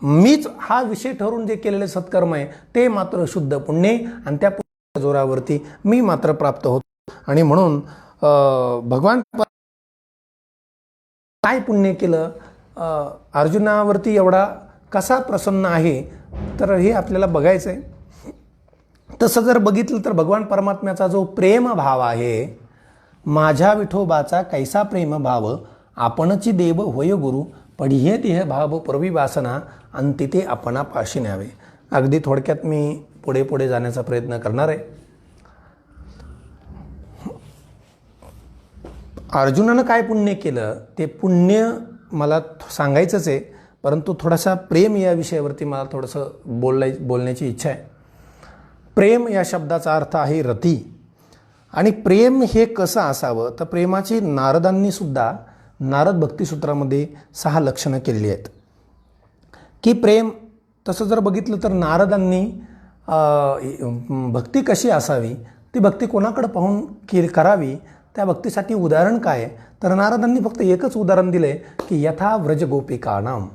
मीच हा विषय ठरून जे केलेले सत्कर्म आहे ते मात्र शुद्ध पुण्य, आणि त्या पुण्याच्या जोरावरती मी मात्र प्राप्त होतो. आणि म्हणून भगवान काय पुण्य केलं, अर्जुनावरती एवढा कसा प्रसन्न आहे, तर हे आपल्याला बघायचं आहे. तसं जर बघितलं तर भगवान परमात्म्याचा जो प्रेम भाव आहे, माझ्या विठोबाचा कैसा प्रेम भाव, आपणची देव होय गुरु, पढिये देह भाव पूर्वी वासना, अंती ते आपणा पाशी न्यावे. अगदी थोडक्यात मी पुढे पुढे जाण्याचा प्रयत्न करणार आहे. अर्जुनानं काय पुण्य केलं ते पुण्य मला सांगायचंच आहे, परंतु थोडासा प्रेम या विषयावरती मला थोडंसं बोलण्याची इच्छा आहे. प्रेम या शब्दाचा अर्थ आहे रती. आणि प्रेम हे कसं असावं, तर प्रेमाची नारदांनी सुद्धा नारद भक्तिसूत्रामध्ये 6 लक्षणं केलेली आहेत की प्रेम. तसं जर बघितलं तर नारदांनी भक्ती कशी असावी, ती भक्ती कोणाकडे पाहून करावी, त्या भक्तीसाठी उदाहरण काय आहे, तर नारदांनी फक्त एकच उदाहरण दिलं आहे की यथा व्रज गोपिकानाम,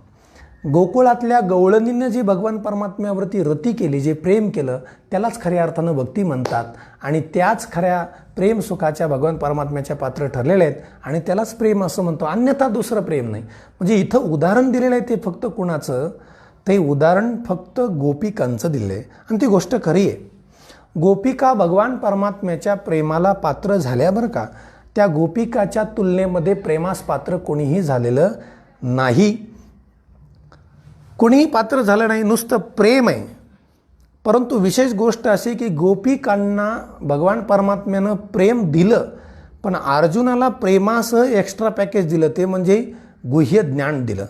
गोकुळातल्या गवळणींनी जी भगवान परमात्म्यावरती रती केली, जे प्रेम केलं, त्यालाच खऱ्या अर्थानं भक्ती म्हणतात. आणि त्याच खऱ्या प्रेम सुखाच्या भगवान परमात्म्याच्या पात्र ठरलेले आहेत, आणि त्यालाच प्रेम असं म्हणतो, अन्यथा दुसरं प्रेम नाही. म्हणजे इथं उदाहरण दिलेलं आहे ते फक्त कुणाचं, ते उदाहरण फक्त गोपिकांचं दिलं आहे. आणि ती गोष्ट खरी आहे. गोपिका भगवान परमात्म्याच्या प्रेमाला पात्र झाल्या बरं का. त्या गोपिकाच्या तुलनेमध्ये प्रेमास पात्र कोणीही झालेलं नाही, कोणीही पात्र झालं नाही, नुसतं प्रेम आहे. परंतु विशेष गोष्ट अशी की गोपिकांना भगवान परमात्म्यानं प्रेम दिलं, पण अर्जुनाला प्रेमासह एक्स्ट्रा पॅकेज दिलं, ते म्हणजे गुह्य ज्ञान दिलं.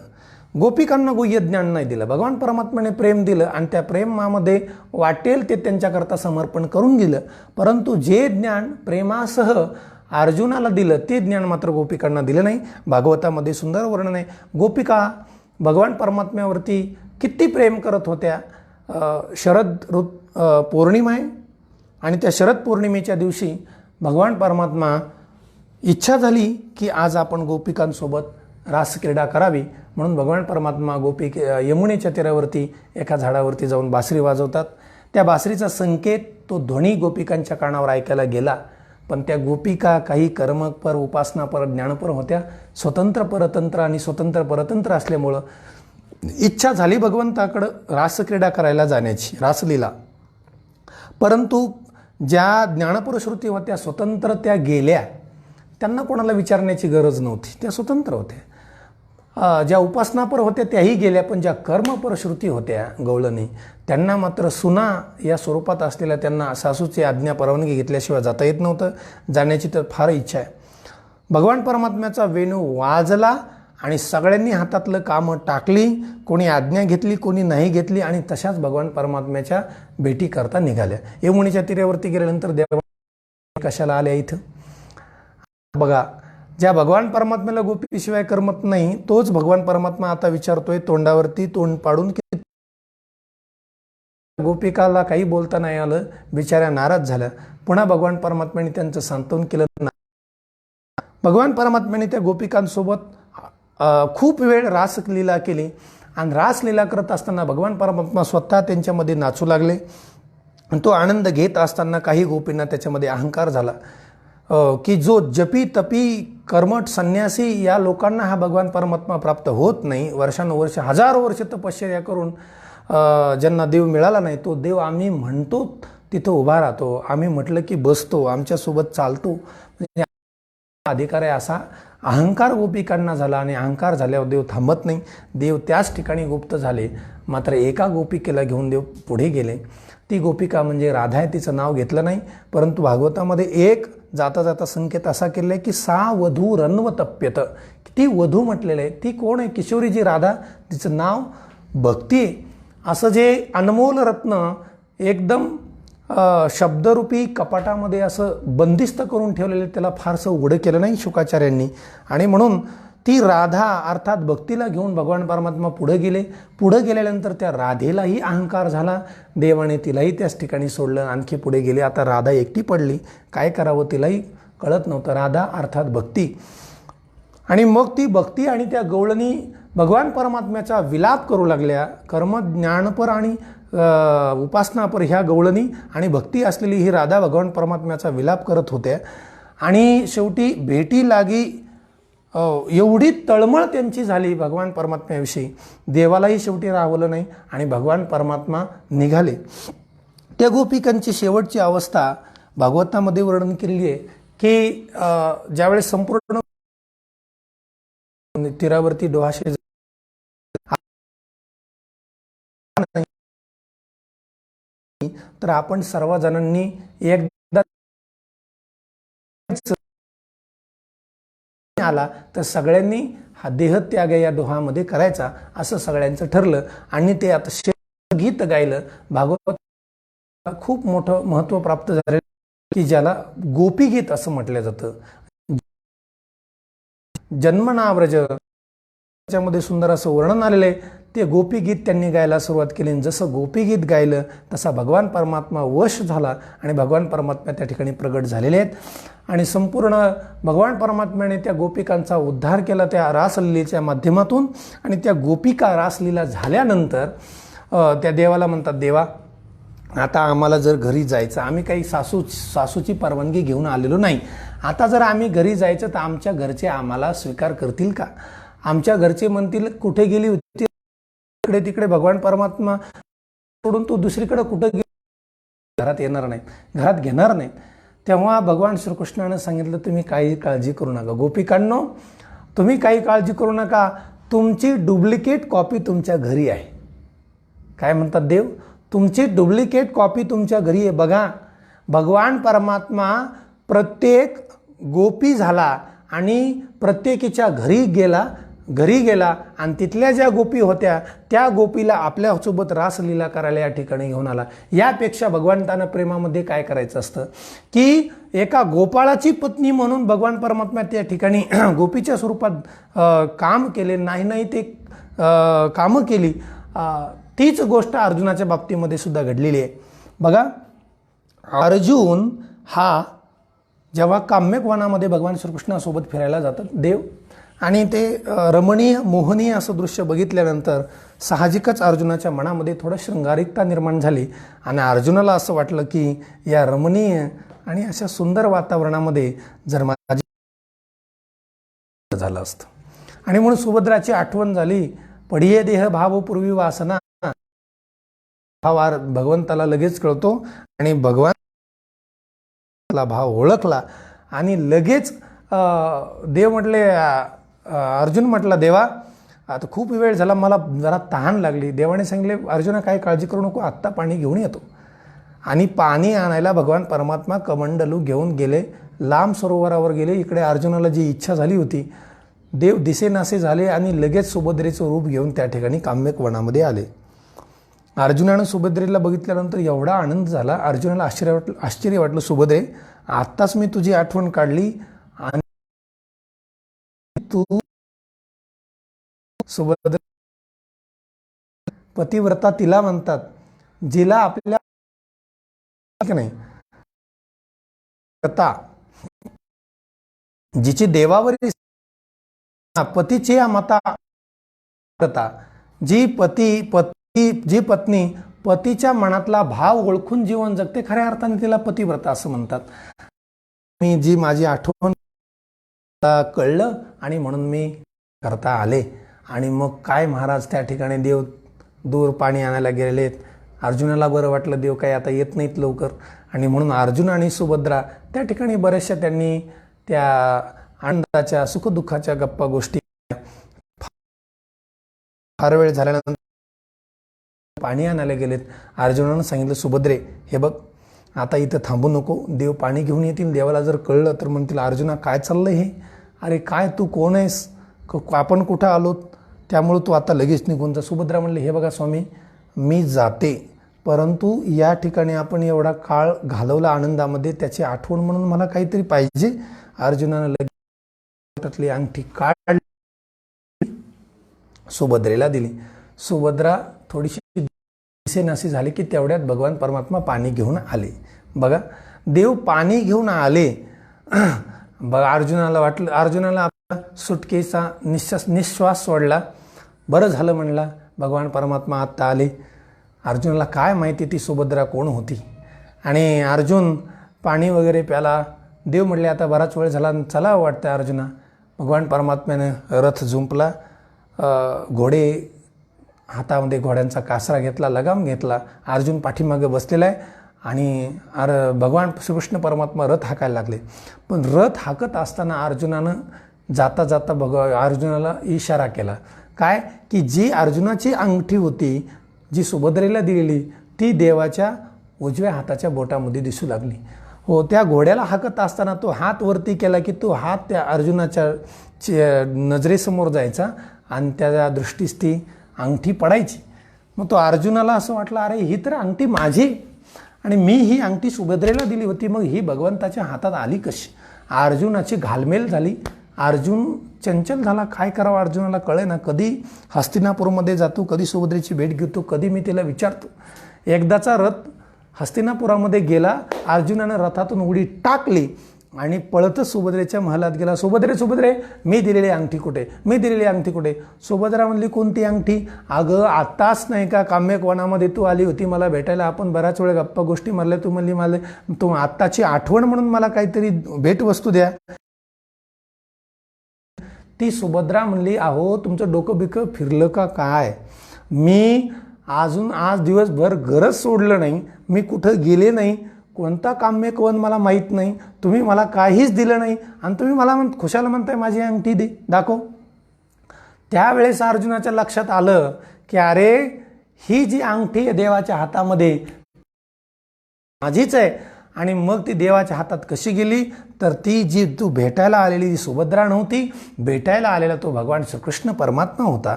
गोपिकांना गुह्य ज्ञान नाही दिलं. भगवान परमात्म्याने प्रेम दिलं आणि त्या प्रेमामध्ये वाटेल ते त्यांच्याकरता समर्पण करून दिलं. परंतु जे ज्ञान प्रेमासह अर्जुनाला दिलं ते ज्ञान मात्र गोपिकांना दिलं नाही. भागवतामध्ये सुंदर वर्णन आहे. गोपिका भगवान परमात्म्यावरती किती प्रेम करत होत्या. शरद पौर्णिमा आहे आणि त्या शरद पौर्णिमेच्या दिवशी भगवान परमात्मा इच्छा झाली की आज आपण गोपिकांसोबत रासक्रीडा करावी, म्हणून भगवान परमात्मा यमुनेच्या तीरावरती एका झाडावरती जाऊन बासरी वाजवतात. त्या बासरीचा संकेत, तो ध्वनी गोपिकांच्या कानावर ऐकायला गेला. पण त्या गोपिका काही कर्मपर, उपासनापर, ज्ञानपर होत्या. स्वतंत्र परतंत्र आणि स्वतंत्र परतंत्र असल्यामुळं इच्छा झाली भगवंताकडं रासक्रीडा करायला जाण्याची, रासलीला. परंतु ज्या ज्ञानपर श्रुती होत्या स्वतंत्र त्या गेल्या. त्यांना कोणाला विचारण्याची गरज नव्हती, त्या स्वतंत्र होत्या. ज्या उपासनापर होत्या त्याही गेल्या, पण ज्या कर्मपर श्रुती होत्या गवळणी, त्यांना मात्र सुना या स्वरूपात असलेल्या त्यांना सासूची आज्ञा परवानगी घेतल्याशिवाय जाता येत नव्हतं. जाण्याची तर फार इच्छा आहे. भगवान परमात्म्याचा वेणू वाजला आणि सगळ्यांनी हातातलं कामं टाकली, कोणी आज्ञा घेतली, कोणी नाही घेतली आणि तशाच भगवान परमात्म्याच्या भेटीकरता निघाल्या. यमुनेच्या तीरावरती गेल्यानंतर देव कशाला आल्या इथं? बघा, ज्या भगवान परमात्म्याला गोपीशिवाय करमत नाही तोच भगवान परमात्मा आता विचारतोय तोंडावरती तोंड पाडून की गोपिकाला काही बोलता नाही आलं, बिचाऱ्या नाराज झाल्या. पुन्हा भगवान परमात्म्याने त्यांचं सांत्वन केलं. भगवान परमात्म्याने त्या गोपिकांसोबत खूप वेळ रासलीला केली आणि रासलीला करत असताना भगवान परमात्मा स्वतः त्यांच्यामध्ये नाचू लागले. तो आनंद घेत असताना काही गोपींना त्याच्यामध्ये अहंकार झाला की जो जपी तपी कर्मठ संन्यासी या लोकांना हा भगवान परमात्मा प्राप्त होत नाही. वर्षानुवर्ष हजारो वर्ष तपश्चर्या करून ज्यांना देव मिळाला नाही, तो देव आम्ही म्हणतो तिथं उभा राहतो, आम्ही म्हटलं की बसतो, आमच्यासोबत चालतो, अधिकार आहे असा अहंकार गोपिकांना झाला. आणि अहंकार झाल्यावर देव थांबत नाही, देव त्याच ठिकाणी गुप्त झाले. मात्र एका गोपिकेला घेऊन देव पुढे गेले. ती गोपिका म्हणजे राधा आहे, तिचं नाव घेतलं नाही, परंतु भागवतामध्ये एक जाता जाता संकेत असा केलेला आहे की सा वधू रन्वतप्यत, ती वधू म्हटलेलं आहे. ती कोण आहे? किशोरी जी राधा, तिचं नाव भक्ती आहे. असं जे अनमोल रत्न एकदम शब्दरूपी कपाटामध्ये असं बंदिस्त करून ठेवलेलं, त्याला फारसं उघडं केलं नाही शुकाचार्यांनी. आणि म्हणून ती राधा अर्थात भक्तीला घेऊन भगवान परमात्मा पुढे गेले. पुढे गेल्यानंतर त्या राधेलाही अहंकार झाला, देवाने तिलाही त्याच ठिकाणी सोडलं, आणखी पुढे गेले. आता राधा एकटी पडली, काय करावं तिलाही कळत नव्हतं. राधा अर्थात भक्ती. आणि मग ती भक्ती आणि त्या गवळणी भगवान परमात्म्याचा विलाप करू लागल्या. कर्म ज्ञानपर आणि उपासनापर ह्या गवळणी आणि भक्ती असलेली ही राधा भगवान परमात्म्याचा विलाप करत होत्या. आणि शेवटी भेटी लागी एवढी तळमळ त्यांची झाली भगवान परमात्म्याविषयी, देवालाही शेवटी राहवलं नाही आणि भगवान परमात्मा निघाले. त्या गोपिकांची शेवटची अवस्था भागवतामध्ये वर्णन केलेली आहे की ज्यावेळेस संपूर्ण तीरावरती डोहाशे तर आपण सर्वजणांनी एकदा आला तर सगळ्यांनी हा देहत्याग या डोहामध्ये करायचा असं सगळ्यांचं ठरलं. आणि ते आता गीत गायलं. भागवत खूप मोठं महत्त्व प्राप्त झालं की ज्याला गोपीगीत असं म्हटलं जातं. जन्मनाव्रज त्याच्यामध्ये सुंदर असं वर्णन आलेलं आहे. ते गोपीगीत त्यांनी गायला सुरुवात केली. जसं गोपीगीत गायलं तसा भगवान परमात्मा वश झाला आणि भगवान परमात्मा त्या ठिकाणी प्रगट झालेले आहेत. आणि संपूर्ण भगवान परमात्म्याने त्या गोपिकांचा उद्धार केला त्या रासलीलेच्या माध्यमातून. आणि त्या गोपिका रासलीला झाल्यानंतर त्या देवाला म्हणतात, देवा आता आम्हाला जर घरी जायचं, आम्ही काही सासूची परवानगी घेऊन आलेलो नाही, आता जर आम्ही घरी जायचं तर आमच्या घरचे आम्हाला स्वीकार करतील का? आमच्या घरचे म्हणतील कुठे गेली होती, इकडे तिकडे भगवान परमात्मा सोडून तू दुसरीकडे कुठे गेली, घरात येणार नाही, घरात घेणार नाही. तेव्हा भगवान श्रीकृष्णानं सांगितलं, तुम्ही काही काळजी करू नका गोपिकांनो, तुम्ही काही काळजी करू नका, तुमची डुप्लिकेट कॉपी तुमच्या घरी आहे. काय म्हणतात देव? तुमची डुप्लिकेट कॉपी तुमच्या घरी आहे. बघा, भगवान परमात्मा प्रत्येक गोपी झाला आणि प्रत्येकीच्या घरी गेला आणि तिथल्या ज्या गोपी होत्या त्या गोपीला आपल्यासोबत रासलीला करायला या ठिकाणी घेऊन आला. यापेक्षा भगवंतानं प्रेमामध्ये काय करायचं असतं की एका गोपाळाची पत्नी म्हणून भगवान परमात्मा त्या ठिकाणी गोपीच्या स्वरूपात काम केले नाही ते कामं केली. तीच गोष्ट अर्जुनाच्या बाबतीमध्ये सुद्धा घडलेली आहे. बघा, अर्जुन हा जेव्हा काम्यक वनामध्ये भगवान श्रीकृष्णासोबत फिरायला जातात देव, आणि ते रमणीय मोहनीय असं दृश्य बघितल्यानंतर साहजिकच अर्जुनाच्या मनामध्ये थोडं शृंगारिकता निर्माण झाली. आणि अर्जुनाला असं वाटलं की या रमणीय आणि अशा सुंदर वातावरणामध्ये जर माझी झालं असतं. आणि म्हणून सुभद्राची आठवण झाली. पढिये देह भाव पूर्वी वासना, भाव भगवंताला लगेच कळतो आणि भगवान भाव ओळखला आणि लगेच देव म्हटले, अर्जुन म्हटला, देवा आता खूप वेळ झाला, मला जरा तहान लागली. देवाने सांगितले, अर्जुना काय काळजी करू नको, आत्ता पाणी घेऊन येतो. आणि पाणी आणायला भगवान परमात्मा कमंडलू घेऊन गेले. लांब सरोवरावर गेले. इकडे अर्जुनाला जी इच्छा झाली होती, देव दिसेनासे झाले आणि लगेच सुभद्रेचं रूप घेऊन त्या ठिकाणी काम्यक वनामध्ये आले. अर्जुनानं सुभद्रेला बघितल्यानंतर एवढा आनंद झाला, अर्जुनाला आश्चर्य वाटलं, सुभद्रे आत्ताच मी तुझी आठवण काढली आणि तू सुभद्रा पतिव्रता तिला म्हणतात जिला आपल्या नाही व्रता, जिची देवावरील पतीची माता व्रता, जी पत्नी पतीच्या मनातला भाव ओळखून जीवन जगते, खऱ्या अर्थाने तिला पतिव्रता असं म्हणतात. मी जी माझी आठवण कळलं आणि म्हणून मी करता आले. आणि मग काय महाराज, त्या ठिकाणी देव दूर पाणी आणायला गेलेत. अर्जुनाला बरं वाटलं, देव काही आता येत नाहीत लवकर, आणि म्हणून अर्जुन आणि सुभद्रा त्या ठिकाणी बऱ्याचशा त्यांनी त्या आनंदाच्या सुखदुःखाच्या गप्पा गोष्टी, फार वेळ झाल्यानंतर पाणी आणायला गेलेत. अर्जुनानं सांगितलं, सुभद्रे हे बघ, आता इथं थांबू नको, देव पाणी घेऊन येतील. देवाला जर कळलं तर म्हणतील, अर्जुना काय चाललंय हे, अरे काय तू कोण आहेस, आपण कुठं आलो, त्यामुळं तू आता लगेच निघून जा. सुभद्रा म्हणले, हे बघा स्वामी, मी जाते, परंतु या ठिकाणी आपण एवढा काळ घालवला आनंदामध्ये, त्याची आठवण म्हणून मला काहीतरी पाहिजे. अर्जुनानं लगेच अंगठी काढली, सुभद्रेला दिली. सुभद्रा थोडीशी दिसेनाशी झाली की तेवढ्यात भगवान परमात्मा पाणी घेऊन आले. बघा, देव पाणी घेऊन आले. बघा, अर्जुनाला वाटलं, अर्जुनाला आपला सुटकेचा निश्वास सोडला. बरं झालं म्हणला, भगवान परमात्मा आत्ता आले. अर्जुनाला काय माहिती ती सुभद्रा कोण होती. आणि अर्जुन पाणी वगैरे प्याला. देव म्हणले, आता बराच वेळ झाला, चला वाटतं अर्जुना. भगवान परमात्म्यानं रथ झुंपला, घोडे हातामध्ये घोड्यांचा कासरा घेतला, लगाम घेतला. अर्जुन पाठीमागे बसलेला आहे आणि भगवान श्रीकृष्ण परमात्मा रथ हाकायला लागले. पण रथ हाकत असताना अर्जुनानं जाता जाता अर्जुनाला इशारा केला, काय की जी अर्जुनाची अंगठी होती, जी सुभद्रेला दिलेली, ती देवाच्या उजव्या हाताच्या बोटामध्ये दिसू लागली. हो, त्या घोड्याला हाकत असताना तो हात वरती केला की तो हात त्या अर्जुनाच्या नजरेसमोर जायचा आणि त्या दृष्टीस ती अंगठी पडायची. मग तो अर्जुनाला असं वाटलं, अरे ही तर अंगठी माझी आणि मी ही अंगठी सुभद्रेला दिली होती, मग ही भगवंताच्या हातात आली कशी. अर्जुनाची घालमेल झाली. अर्जुन चंचल झाला, काय करावं अर्जुनाला कळे ना. कधी हस्तिनापूरमध्ये जातो, कधी सुभद्रेची भेट घेतो, कधी मी तिला विचारतो. एकदाचा रथ हस्तिनापुरामध्ये गेला, अर्जुनानं रथातून उडी टाकली आणि पळतच सुभद्रेच्या महालात गेला. सुभद्रे, मी दिलेली अंगठी कुठे, मी दिलेली अंगठी कुठे. सुभद्रा म्हणली, कोणती अंगठी. अगं आत्ताच नाही का काम्यक वनामध्ये तू आली होती मला भेटायला, आपण बराच वेळ गप्पा गोष्टी मारल्या, तू म्हणली मला तू आत्ताची आठवण म्हणून मला काहीतरी भेटवस्तू द्या. ती सुभद्रा म्हणली, अहो तुमचं डोकं बिकं फिरलं का काय, मी अजून आज दिवसभर घरच सोडलं नाही, मी कुठं गेले नाही, कोणता काम्यक वन मला माहीत नाही, तुम्ही मला काहीच दिलं नाही आणि तुम्ही मला खुशाला म्हणताय माझी अंगठी दे, दाखव. त्यावेळेस अर्जुनाच्या लक्षात आलं की अरे ही जी अंगठी आहे देवाच्या हातामध्ये माझीच आहे. आणि मग ती देवाच्या हातात कशी गेली, तर ती जी तू भेटायला आलेली जी सुभद्रा नव्हती, भेटायला आलेला तो भगवान श्रीकृष्ण परमात्मा होता.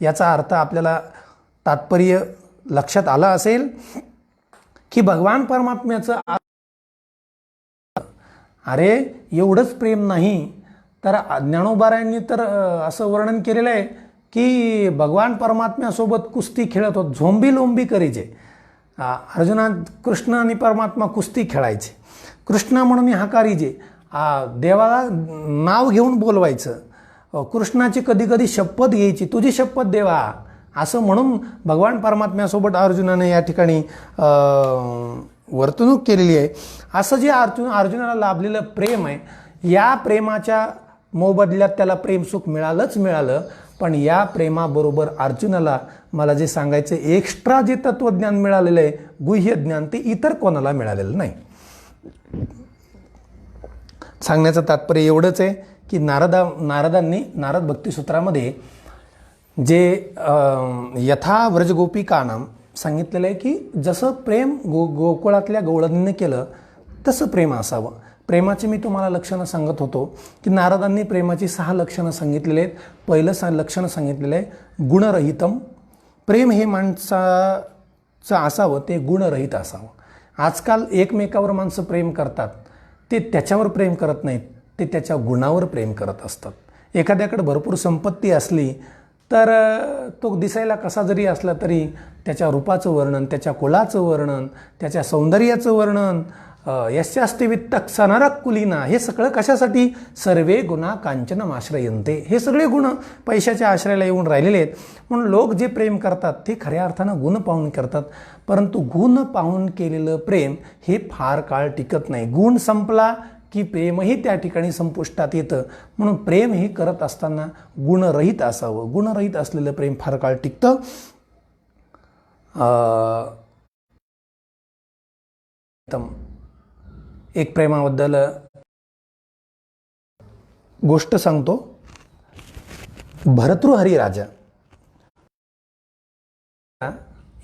याचा अर्थ आपल्याला तात्पर्य लक्षात आलं असेल की भगवान परमात्म्याचं अरे एवढंच प्रेम नाही तर ज्ञानोबारायांनी तर असं वर्णन केलेलं आहे की भगवान परमात्म्यासोबत कुस्ती खेळत होत, झोंबी लोंबी करायचे. कृष्ण आणि परमात्मा कुस्ती खेळायचे, कृष्ण म्हणून हाकारीचे, देवाला नाव घेऊन बोलवायचं, कृष्णाची कधी कधी शपथ घ्यायची, तुझी शपथ देवा, असं म्हणून भगवान परमात्म्यासोबत अर्जुनाने या ठिकाणी वर्तणूक केलेली आहे. असं जे अर्जुनाला लाभलेलं प्रेम आहे, या प्रेमाच्या मोबदल्यात त्याला प्रेमसुख मिळालं. पण या प्रेमाबरोबर अर्जुनाला मला जे सांगायचं एक्स्ट्रा जे तत्वज्ञान मिळालेलं आहे, गुह्य ज्ञान, ते इतर कोणाला मिळालेलं नाही. सांगण्याचं तात्पर्य एवढंच आहे की नारदांनी नारद भक्तिसूत्रामध्ये जे यथा व्रजगोपिकानाम सांगितलेलं आहे की जसं प्रेम गोकुळातल्या गवळणीने केलं तसं प्रेम असावं. प्रेमाची मी तुम्हाला लक्षणं सांगत होतो की नारदांनी प्रेमाची 6 लक्षणं सांगितलेली आहेत. पहिलं लक्षण सांगितलेलं आहे गुणरहितम. प्रेम हे माणसाचं असावं ते गुणरहित असावं. आजकाल एकमेकावर माणसं प्रेम करतात, ते त्याच्यावर प्रेम करत नाहीत, ते त्याच्या गुणावर प्रेम करत असतात. एखाद्याकडे भरपूर संपत्ती असली तर तो दिसायला कसा जरी असला तरी त्याच्या रूपाचं वर्णन, त्याच्या कुलाचं वर्णन, त्याच्या सौंदर्याचं वर्णन, यस्यास्ते वित्तक सनरक कुलीना, हे सगळं कशासाठी? सर्वे गुणा कांचनम आश्रयन्ते. हे सगळे गुण पैशाच्या आश्रयाला येऊन राहिलेले आहेत. म्हणून लोक जे प्रेम करतात ते खऱ्या अर्थानं गुण पाहून करतात, परंतु गुण पाहून केलेलं प्रेम हे फार काळ टिकत नाही. गुण संपला की प्रेमही त्या ठिकाणी संपुष्टात येतं. म्हणून प्रेम हे करत असताना गुणरहित असावं. गुणरहित असलेलं प्रेम फार काळ टिकतं. एक प्रेमाबद्दल गोष्ट सांगतो. भर्तृहरी राजा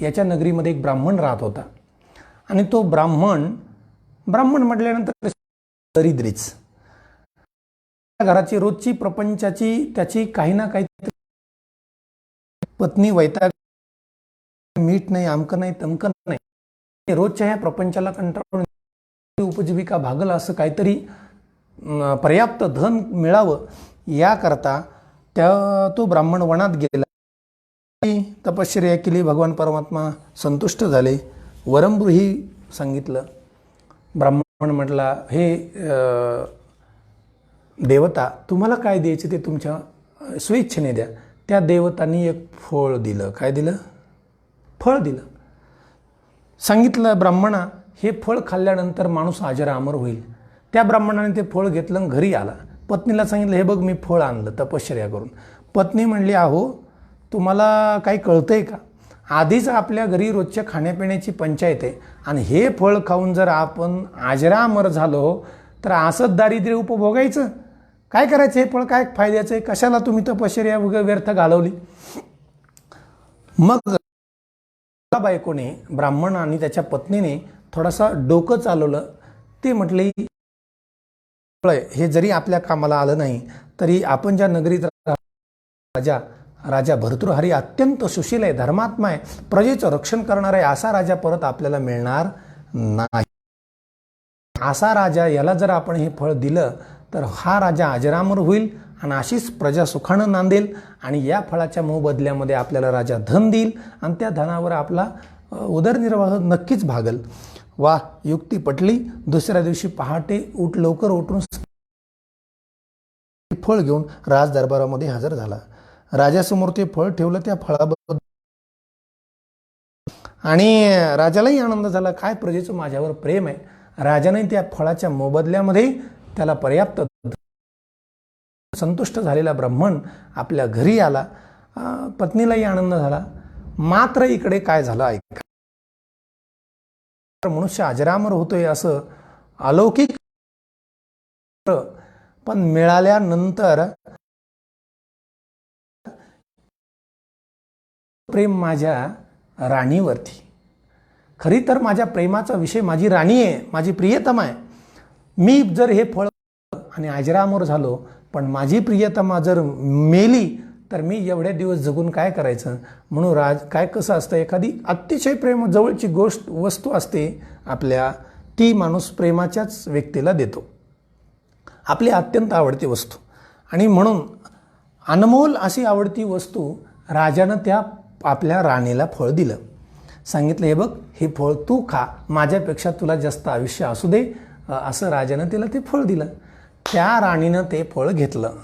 याच्या नगरीमध्ये एक ब्राह्मण राहत होता आणि तो ब्राह्मण म्हटल्यानंतर दरिद्रीच. घराची रोजची प्रपंचाची त्याची काही ना काही पत्नी वैताग, मीठ नाही, आमकं नाही, तमकं नाही, रोजच्या ह्या प्रपंचाला कंटाळून उपजीविका भागल असं काहीतरी पर्याप्त धन मिळावं याकरता तो ब्राह्मण वनात गेला. तपश्चर्या केली. भगवान परमात्मा संतुष्ट झाले. वरंब्रूही सांगितलं. ब्राह्मण म्हटला, हे देवता तुम्हाला काय द्यायचे ते तुमच्या स्वेच्छेने द्या. त्या देवतांनी एक फळ दिलं. काय दिलं? फळ दिलं. सांगितलं ब्राह्मणा, हे फळ खाल्ल्यानंतर माणूस अजरामर होईल. त्या ब्राह्मणाने ते फळ घेतलं, घरी आला. पत्नीला सांगितलं, हे बघ मी फळ आणलं तपश्चर्या करून. पत्नी म्हणली, अहो तुम्हाला काही कळतंय का? आधीच आपल्या घरी रोजच्या खाण्यापिण्याची पंचायत आहे आणि हे फळ खाऊन जर आपण अजरामर झालो तर असंच दारिद्र्य उपभोगायचं? काय करायचं? हे फळ काय फायद्याचं आहे? कशाला तुम्ही तपश्चर्या व्यर्थ घालवली? मग बायकोने, ब्राह्मण आणि त्याच्या पत्नीने थोडासा डोकं चालवलं. ते म्हटले, हे जरी आपल्या कामाला आलं नाही तरी आपण ज्या नगरीत राजा भर्तृहरी अत्यंत सुशील आहे, धर्मात्मा आहे, प्रजेचं रक्षण करणार आहे, असा राजा परत आपल्याला मिळणार नाही. असा राजा याला जर आपण हे फळ दिलं तर हा राजा अजरामर होईल आणि अशीच प्रजा सुखानं नांदेल आणि या फळाच्या मोबदल्यामध्ये आपल्याला राजा धन देईल आणि त्या धनावर आपला उदरनिर्वाह नक्कीच भागल. वा, युक्ती पटली. दुसऱ्या दिवशी पहाटे लवकर उठून फळ घेऊन राज दरबारामध्ये हजर झाला. राजासमोर ते फळ ठेवलं. त्या फळाबद्दल आणि राजालाही आनंद झाला. काय प्रजेचं माझ्यावर प्रेम आहे. राजाने त्या फळाच्या मोबदल्यामध्ये त्याला पर्याप्त. संतुष्ट झालेला ब्राह्मण आपल्या घरी आला. पत्नीलाही आनंद झाला. मात्र इकडे काय झालं ऐका. मनुष्य अजरामर होतोय असं अलौकिक, पण मिळाल्यानंतर प्रेम माझ्या राणीवरती. खरी तर माझ्या प्रेमाचा विषय माझी राणी आहे, माझी प्रियतमा आहे. मी जर हे फळ आणि अजरामर झालो, पण माझी प्रियतमा जर मेली तर मी एवढ्या दिवस जगून काय करायचं? म्हणून काय कसं असतं, एखादी अतिशय प्रेम जवळची वस्तू असते आपल्या, ती माणूस प्रेमाच्याच व्यक्तीला देतो, आपली अत्यंत आवडती वस्तू. आणि म्हणून अनमोल अशी आवडती वस्तू राजानं त्या आपल्या राणीला फळ दिलं. सांगितलं, हे बघ हे फळ तू खा, माझ्यापेक्षा तुला जास्त आयुष्य असू दे, असं राजानं तिला ते फळ दिलं. त्या राणीनं ते फळ घेतलं.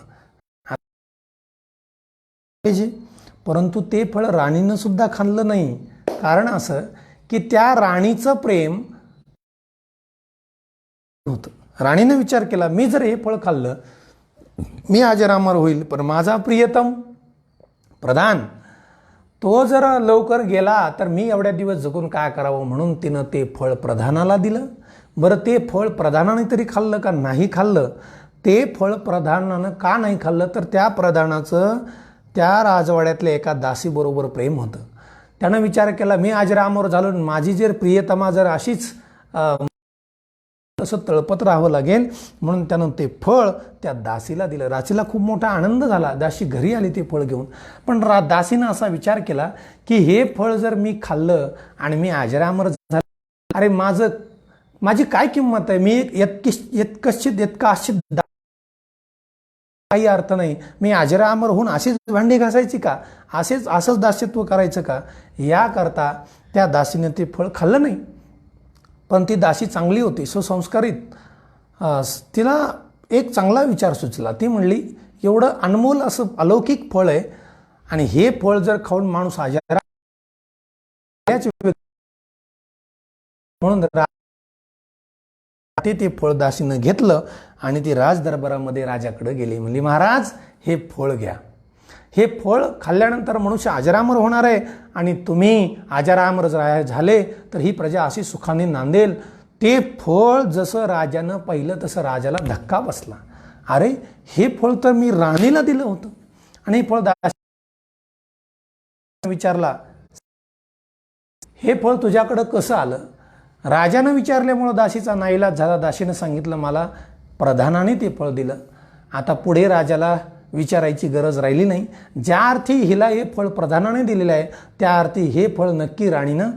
परंतु ते फळ राणीनं सुद्धा खाल्लं नाही. कारण असं की त्या राणीचं प्रेम होतं. राणीनं विचार केला, मी जर हे फळ खाल्लं मी अजरामर होईल, पण माझा प्रियतम प्रधान तो जर लवकर गेला तर मी एवढ्या दिवस जगून काय करावं? म्हणून तिनं ते फळ प्रधानाला दिलं. बरं, ते फळ प्रधानाने तरी खाल्लं का? नाही खाल्लं. ते फळ प्रधानानं का नाही खाल्लं? तर त्या प्रधानाचं त्या राजवाड्यातल्या एका दासीबरोबर प्रेम होतं. त्यानं विचार केला, मी अजरामर झालो, माझी जर प्रियतमा जर अशीच कसं तळपत राहावं लागेल, म्हणून त्यानं ते फळ त्या दासीला दिलं. दासीला खूप मोठा आनंद झाला. दासी घरी आली ते फळ घेऊन. पण दासीनं असा विचार केला की हे फळ जर मी खाल्लं आणि मी अजरामर झालं, अरे माझी काय किंमत आहे? मी इतका काही अर्थ नाही. मी अजरामर होऊन अशीच भांडी घासायची का? असंच दास्यत्व करायचं का? याकरता त्या दासीने ते फळ खाल्लं नाही. पण ती दासी चांगली होती, सुसंस्कारित. तिला एक चांगला विचार सुचला. ती म्हणली, एवढं अनमोल असं अलौकिक फळ आहे आणि हे फळ जर खाऊन माणूस आजार, म्हणून ते फळ दासीनं घेतलं आणि ती राजदरबारामध्ये राजाकडे गेली. म्हणली, महाराज हे फळ घ्या. हे फळ खाल्ल्यानंतर मनुष्य अजरामर होणार आहे आणि तुम्ही अजरामर झाले तर ही प्रजा अशी सुखाने नांदेल. ते फळ जसं राजानं पाहिलं तसं राजाला धक्का बसला. अरे हे फळ तर मी राणीला दिलं होतं आणि हे फळ विचारला, हे फळ तुझ्याकडं कसं आलं? राजानं विचारल्यामुळं दासीचा नाईलाज झाला. दासीनं सांगितलं, मला प्रधानाने ते फळ दिलं. आता पुढे राजाला विचारायची गरज राहिली नाही. ज्या अर्थी हिला हे फळ प्रधानाने दिलेलं आहे, त्या अर्थी हे फळ नक्की राणीनं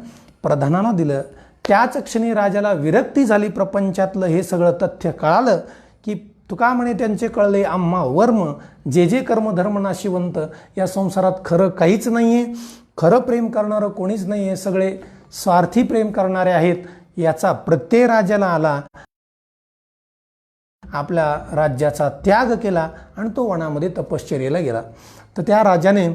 प्रधानाला दिलं. त्याच क्षणी राजाला विरक्ती झाली. प्रपंचातलं हे सगळं तथ्य कळालं की तुका म्हणे त्यांचे कळले आम्हा वर्म, जे कर्म धर्म नाशिवंत. या संसारात खरं काहीच नाही आहे. खरं प्रेम करणारं कोणीच नाही आहे. सगळे स्वार्थी प्रेम करणारे आहेत. याचा प्रत्यय राजाला आला. आपल्या राज्याचा त्याग केला आणि तो वनामध्ये तपश्चर्येला गेला. तर त्या राजाने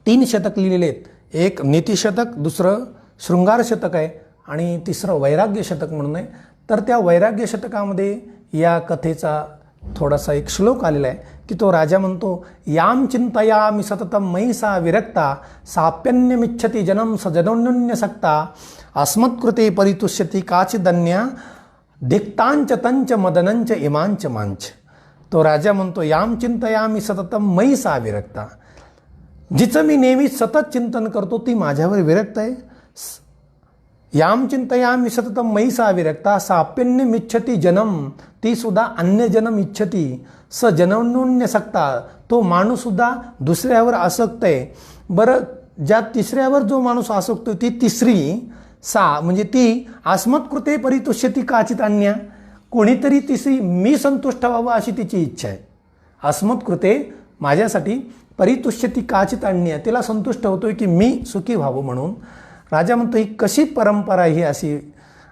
3 शतक लिहिलेले आहेत. एक नीतिशतक, दुसरं शृंगार शतक आहे आणि तिसरं वैराग्य शतक म्हणून आहे. तर त्या वैराग्य शतकामध्ये या कथेचा थोडासा एक श्लोक आलेला आहे की तो राजा म्हणतो, याम चिंतयामि सततम मयि सा विरक्ता, साप्यन्यमिच्छति जनम सजनोन्यसक्ता, अस्मत्कृते परितुष्यति काचिदन्या, दिक्तांच तंच मदनंच इमांच मांच. तो राजा म्हणतो, याम चिंतयामि सततम मयि सा विरक्ता, जिचं मी नेहमी सतत चिंतन करतो ती माझ्यावर विरक्त आहे. याम चिंतयामि सततम मयि सा विरक्ता, साप्यन्यमिच्छति जनम, ती सुद्धा अन्य जन्म इच्छती, स जनोन्यसक्ता, तो माणूस सुद्धा दुसऱ्यावर आसक्त आहे. बरं, ज्या तिसऱ्यावर जो माणूस आसक्त ती तिसरी सा म्हणजे ती अस्मत्कृते परितुष्यति काचित अन्या, कोणीतरी तिसरी मी संतुष्ट व्हावं अशी तिची इच्छा आहे. अस्मत्कृते माझ्यासाठी परितुष्यति काचित अन्या, तिला संतुष्ट होतोय की मी सुखी व्हावं म्हणून. राजा म्हणतो, ही कशी परंपरा ही अशी?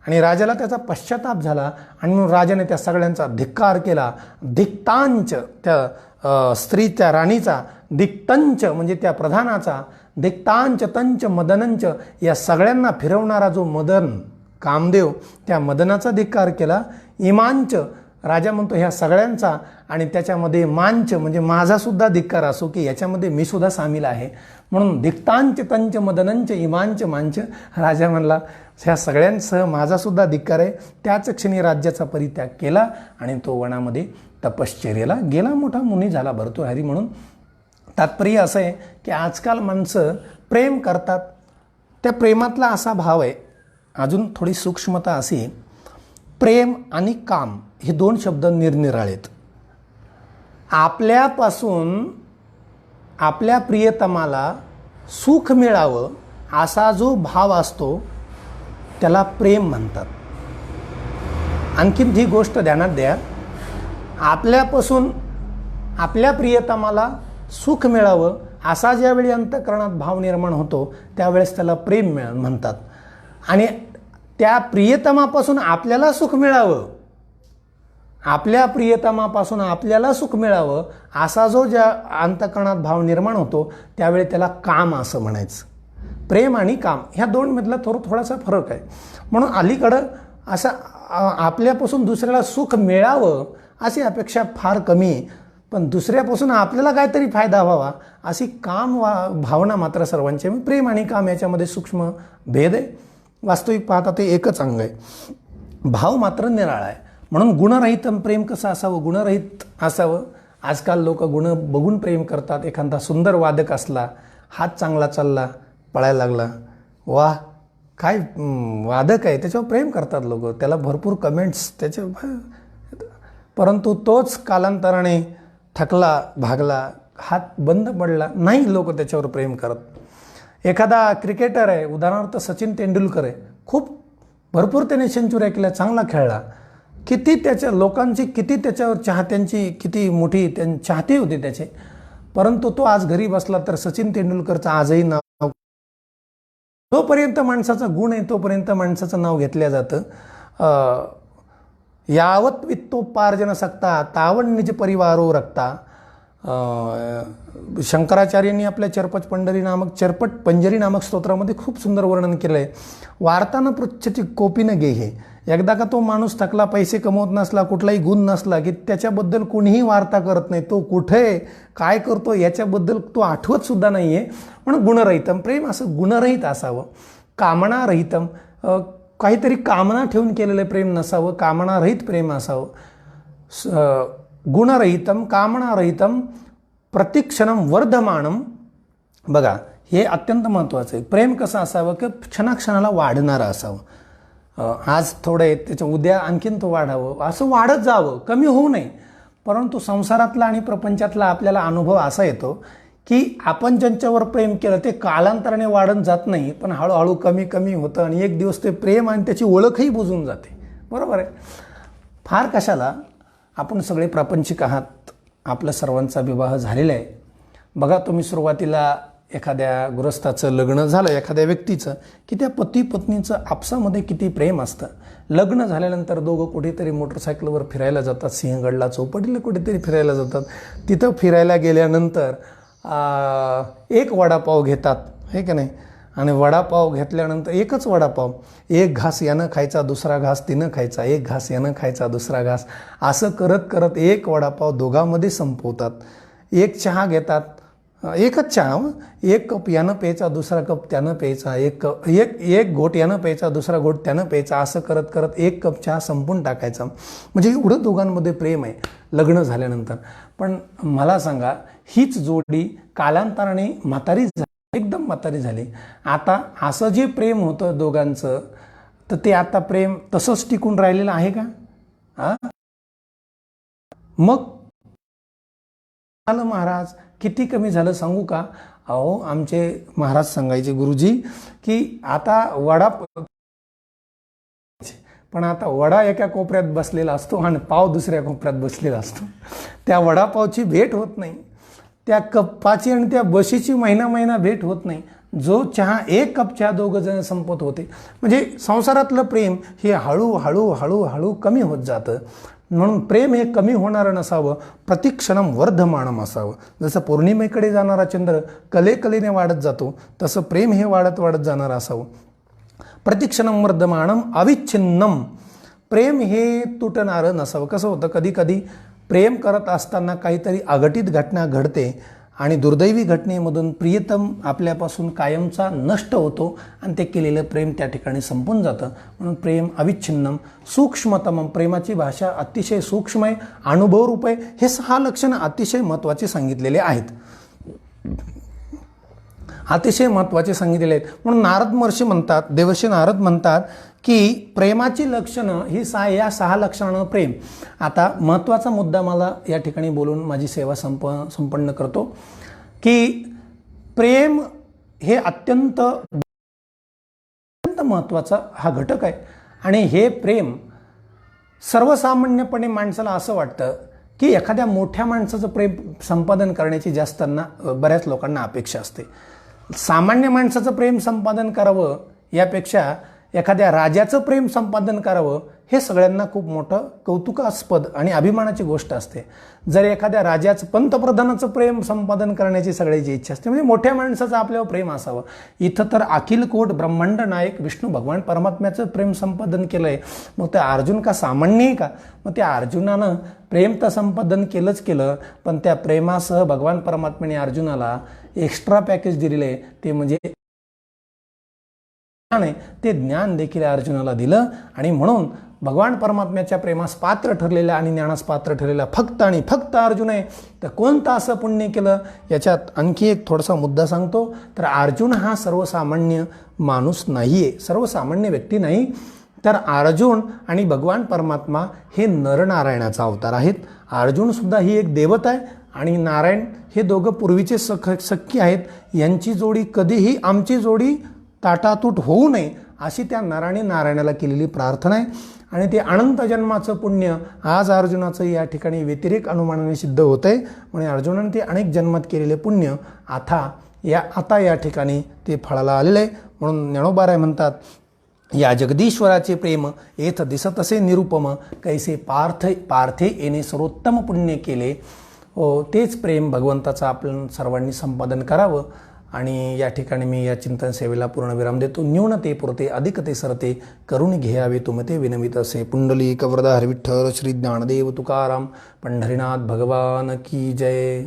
आणि राजाला त्याचा पश्चाताप झाला आणि म्हणून राजाने त्या सगळ्यांचा धिक्कार केला. दिक्तांच त्या स्त्री, त्या राणीचा, दिक्तंच म्हणजे त्या प्रधानाचा, दिक्तांच तंच मदनंच, या सगळ्यांना फिरवणारा जो मदन कामदेव, त्या मदनाचा धिक्कार केला. इमांच, राजा म्हणतो ह्या सगळ्यांचा, आणि त्याच्यामध्ये मांच म्हणजे माझा सुद्धा धिक्कार असो की याच्यामध्ये मी सुद्धा सामील आहे. म्हणून दिक्तांच तंच मदनंच इमांच मांच, राजा म्हणला ह्या सगळ्यांसह माझा सुद्धा धिक्कार आहे. त्याच क्षणी राज्याचा परित्याग केला आणि तो वनामध्ये तपश्चर्येला गेला. मोठा मुनी झाला भर्तृहरी म्हणून. तात्पर्य असं आहे की आजकाल माणसं प्रेम करतात, त्या प्रेमातला असा भाव आहे, अजून थोडी सूक्ष्मता अशी, प्रेम आणि काम हे 2 शब्द निरनिराळेत. आपल्यापासून आपल्या प्रियतमाला सुख मिळावं असा जो भाव असतो त्याला प्रेम म्हणतात. आणखीन ही गोष्ट ध्यानात द्या, आपल्यापासून आपल्या प्रियतमाला सुख मिळावं असा ज्यावेळी अंतःकरणात भाव निर्माण होतो त्यावेळेस त्याला प्रेम म्हणतात. आणि त्या प्रियतमापासून आपल्याला सुख मिळावं, आपल्या प्रियतमापासून आपल्याला सुख मिळावं असा जो ज्या अंतःकरणात भाव निर्माण होतो त्यावेळी त्याला काम असं म्हणायचं. प्रेम आणि काम ह्या 2 मधला थोडासा फरक आहे. म्हणून अलीकडं असा आपल्यापासून दुसऱ्याला सुख मिळावं अशी अपेक्षा फार कमी आहे, पण दुसऱ्यापासून आपल्याला काहीतरी फायदा व्हावा अशी काम भावना मात्र सर्वांची. प्रेम आणि काम याच्यामध्ये सूक्ष्म भेद आहे. वास्तविक पाहता ते एकच अंग आहे, भाव मात्र निराळा आहे. म्हणून गुणरहित प्रेम कसं असावं? गुणरहित असावं. आजकाल लोक गुण बघून प्रेम करतात. एखादा सुंदर वादक असला, हात चांगला चालला, पळायला लागला, वाह काय वादक आहे त्याच्यावर प्रेम करतात लोक, त्याला भरपूर कमेंट्स त्याचे, परंतु तोच कालांतराने थकला, भागला, हात बंद पडला, नाही लोक त्याच्यावर प्रेम करत. एखादा क्रिकेटर आहे, उदाहरणार्थ सचिन तेंडुलकर आहे, खूप भरपूर त्याने सेंचुऱ्या केल्या, चांगला खेळला, किती त्याच्या लोकांची, किती त्याच्यावर चाहत्यांची किती मोठी चाहते होते त्याचे, परंतु तो आज घरी बसला तर सचिन तेंडुलकरचं आजही नाव, जोपर्यंत माणसाचा गुण आहे तोपर्यंत माणसाचं नाव घेतलं जातं. यावत वित्तोपार्जन सक्ता तावण निज परिवारो रक्ता. शंकराचार्यांनी आपल्या चरपट पंजरी नामक स्तोत्रामध्ये खूप सुंदर वर्णन केलं आहे. वार्तानं पृच्छती कोपीनं गेहे. एकदा का तो माणूस थकला, पैसे कमवत नसला, कुठलाही गुण नसला की त्याच्याबद्दल कोणीही वार्ता करत नाही, तो कुठे काय करतो याच्याबद्दल तो आठवत सुद्धा नाही आहे. म्हणून गुणरहितम प्रेम असं गुणरहित असावं, कामनारहितम, काहीतरी कामना ठेवून केलेलं प्रेम नसावं, कामनारहित प्रेम असावं. गुणरहितम कामनारहितम प्रतिक्षणम वर्धमानम. बघा हे अत्यंत महत्त्वाचं आहे. प्रेम कसं असावं की क्षणाक्षणाला वाढणारं असावं. आज थोडं आहे त्याच्या उद्या आणखीन तो वाढावं, असं वाढत जावं, कमी होऊ नये. परंतु संसारातला आणि प्रपंचातला आपल्याला अनुभव असा येतो की आपण ज्यांच्यावर प्रेम केलं ते कालांतराने वाढत जात नाही, पण हळूहळू कमी कमी होतं आणि एक दिवस ते प्रेम आणि त्याची ओळखही बुजून जाते. बरोबर आहे. फार कशाला, आपण सगळे प्रापंचिक आहात, आपल्या सर्वांचा विवाह झालेला आहे. बघा तुम्ही सुरुवातीला एखाद्या गृहस्थाचं लग्न झालं, एखाद्या व्यक्तीचं, की त्या पती पत्नीचं आपसामध्ये किती प्रेम असतं. लग्न झाल्यानंतर दोघं कुठेतरी मोटरसायकलवर फिरायला जातात, सिंहगडला चौपाटीला कुठेतरी फिरायला जातात. तिथं फिरायला गेल्यानंतर एक वडापाव घेतात, हे का नाही, आणि वडापाव घेतल्यानंतर एकच वडापाव, एक घास यानं खायचा, दुसरा घास तिनं खायचा, एक घास यानं खायचा, दुसरा घास, असं करत करत एक वडापाव दोघांमध्ये संपवतात. एक चहा घेतात, एकच चहा, एक कप यानं प्यायचा, दुसरा कप त्यानं प्यायचा, एक घोट यानं प्यायचा, दुसरा घोट त्यानं प्यायचा, असं करत करत एक कप चहा संपून टाकायचा. म्हणजे एवढं दोघांमध्ये प्रेम आहे लग्न झाल्यानंतर. पण मला सांगा, हीच जोडी कालांतराने म्हातारी झाली, एकदम म्हातारी झाली. आता असं जे प्रेम होतं दोघांचं, तर ते आता प्रेम तसंच टिकून राहिलेलं आहे का? मग महाराज किती कमी झालं सांगू का? अहो आमचे महाराज सांगायचे, गुरुजी, की आता वडा, पण आता वडा एका कोपऱ्यात बसलेला असतो आणि पाव दुसऱ्या कोपऱ्यात बसलेला असतो. त्या वडापावची भेट होत नाही, त्या कप्पाची आणि त्या बशीची महिना भेट होत नाही. जो चहा, एक कप चहा दोघं जण संपत होते. म्हणजे संसारातलं प्रेम हे हळूहळू हळूहळू कमी होत जातं. म्हणून प्रेम हे कमी होणारं नसावं, प्रतिक्षणम वर्धमानम असावं. जसं पौर्णिमेकडे जाणारा चंद्र कलेकलेने वाढत जातो, तसं प्रेम हे वाढत वाढत जाणारं असावं. प्रतिक्षणम वर्धमानम अविच्छिन्नम. प्रेम हे तुटणारं नसावं. कसं होतं, कधी कधी प्रेम करत असताना काहीतरी अघटित घटना घडते आणि दुर्दैवी घटनेमधून प्रियतम आपल्यापासून कायमचा नष्ट होतो आणि ते केलेलं प्रेम त्या ठिकाणी संपून जातं. म्हणून प्रेम अविच्छिन्नम सूक्ष्मतमम. प्रेमाची भाषा अतिशय सूक्ष्म आहे, अनुभवरूप आहे. हे 6 लक्षणं अतिशय महत्त्वाचे सांगितलेले आहेत, अतिशय महत्त्वाचे सांगितलेले आहेत. म्हणून नारद महर्षी म्हणतात, देवर्षी नारद म्हणतात की प्रेमाची लक्षणं ही या 6 लक्षणांना प्रेम. आता महत्त्वाचा मुद्दा मला या ठिकाणी बोलून माझी सेवा संपन्न करतो की प्रेम हे अत्यंत महत्त्वाचा हा घटक आहे. आणि हे प्रेम सर्वसामान्यपणे माणसाला असं वाटतं की एखाद्या मोठ्या माणसाचं प्रेम संपादन करण्याची जास्तांना बऱ्याच लोकांना अपेक्षा असते. सामान्य माणसाचं प्रेम संपादन करावं यापेक्षा एखाद्या राजाचं प्रेम संपादन करावं हे सगळ्यांना खूप मोठं कौतुकास्पद आणि अभिमानाची गोष्ट असते. जर एखाद्या राजाचं, पंतप्रधानाचं प्रेम संपादन करण्याची सगळ्याची इच्छा असते, म्हणजे मोठ्या माणसाचं आपल्यावर प्रेम असावं. इथं तर अखिल कोट ब्रह्मांड नायक विष्णू भगवान परमात्म्याचं प्रेम संपादन केलं आहे. मग ते अर्जुन का सामान्य आहे का? मग त्या अर्जुनानं प्रेम तर संपादन केलंच केलं, पण त्या प्रेमासह भगवान परमात्म्याने अर्जुनाला एक्स्ट्रा पॅकेज दिलेलं आहे, ते म्हणजे ते ज्ञान देखील अर्जुनाला दिलं. आणि म्हणून भगवान परमात्म्याच्या प्रेमास पात्र ठरलेला आणि ज्ञानास पात्र ठरलेला फक्त आणि फक्त अर्जुन आहे. तर कोणतं असं पुण्य केलं, याच्यात आणखी एक थोडासा मुद्दा सांगतो. तर अर्जुन हा सर्वसामान्य माणूस नाही आहे, सर्वसामान्य व्यक्ती नाही. तर अर्जुन आणि भगवान परमात्मा हे नरनारायणाचा अवतार आहेत. अर्जुनसुद्धा ही एक देवता आहे आणि नारायण हे दोघं पूर्वीचे सख्य आहेत. यांची जोडी कधीही आमची जोडी ताटातूट होऊ नये अशी त्या नराने नारायणाला केलेली प्रार्थना आहे. आणि ते अनंत जन्माचं पुण्य आज अर्जुनाचं या ठिकाणी व्यतिरेक अनुमानाने सिद्ध होतं आहे. म्हणजे अर्जुनाने ते अनेक जन्मात केलेले पुण्य आता या ठिकाणी ते फळाला आलेलं आहे. म्हणून ज्ञानोबाराय म्हणतात, या जगदीश्वराचे प्रेम येथ दिसत असे निरुपम, कैसे पार्थे येणे सर्वोत्तम पुण्य केले. तेच प्रेम भगवंताचं आपण सर्वांनी संपादन करावं. आणि या ठिकाणी मी या चिंतन सेवेला पूर्णविराम देतो. न्यूनते पुरते अधिकते सरते करुणी घ्यावे तुमते विनमित असे. पुंडलिक वरदा हरी विठ्ठल श्री ज्ञानदेव तुकाराम पंढरीनाथ भगवान की जय.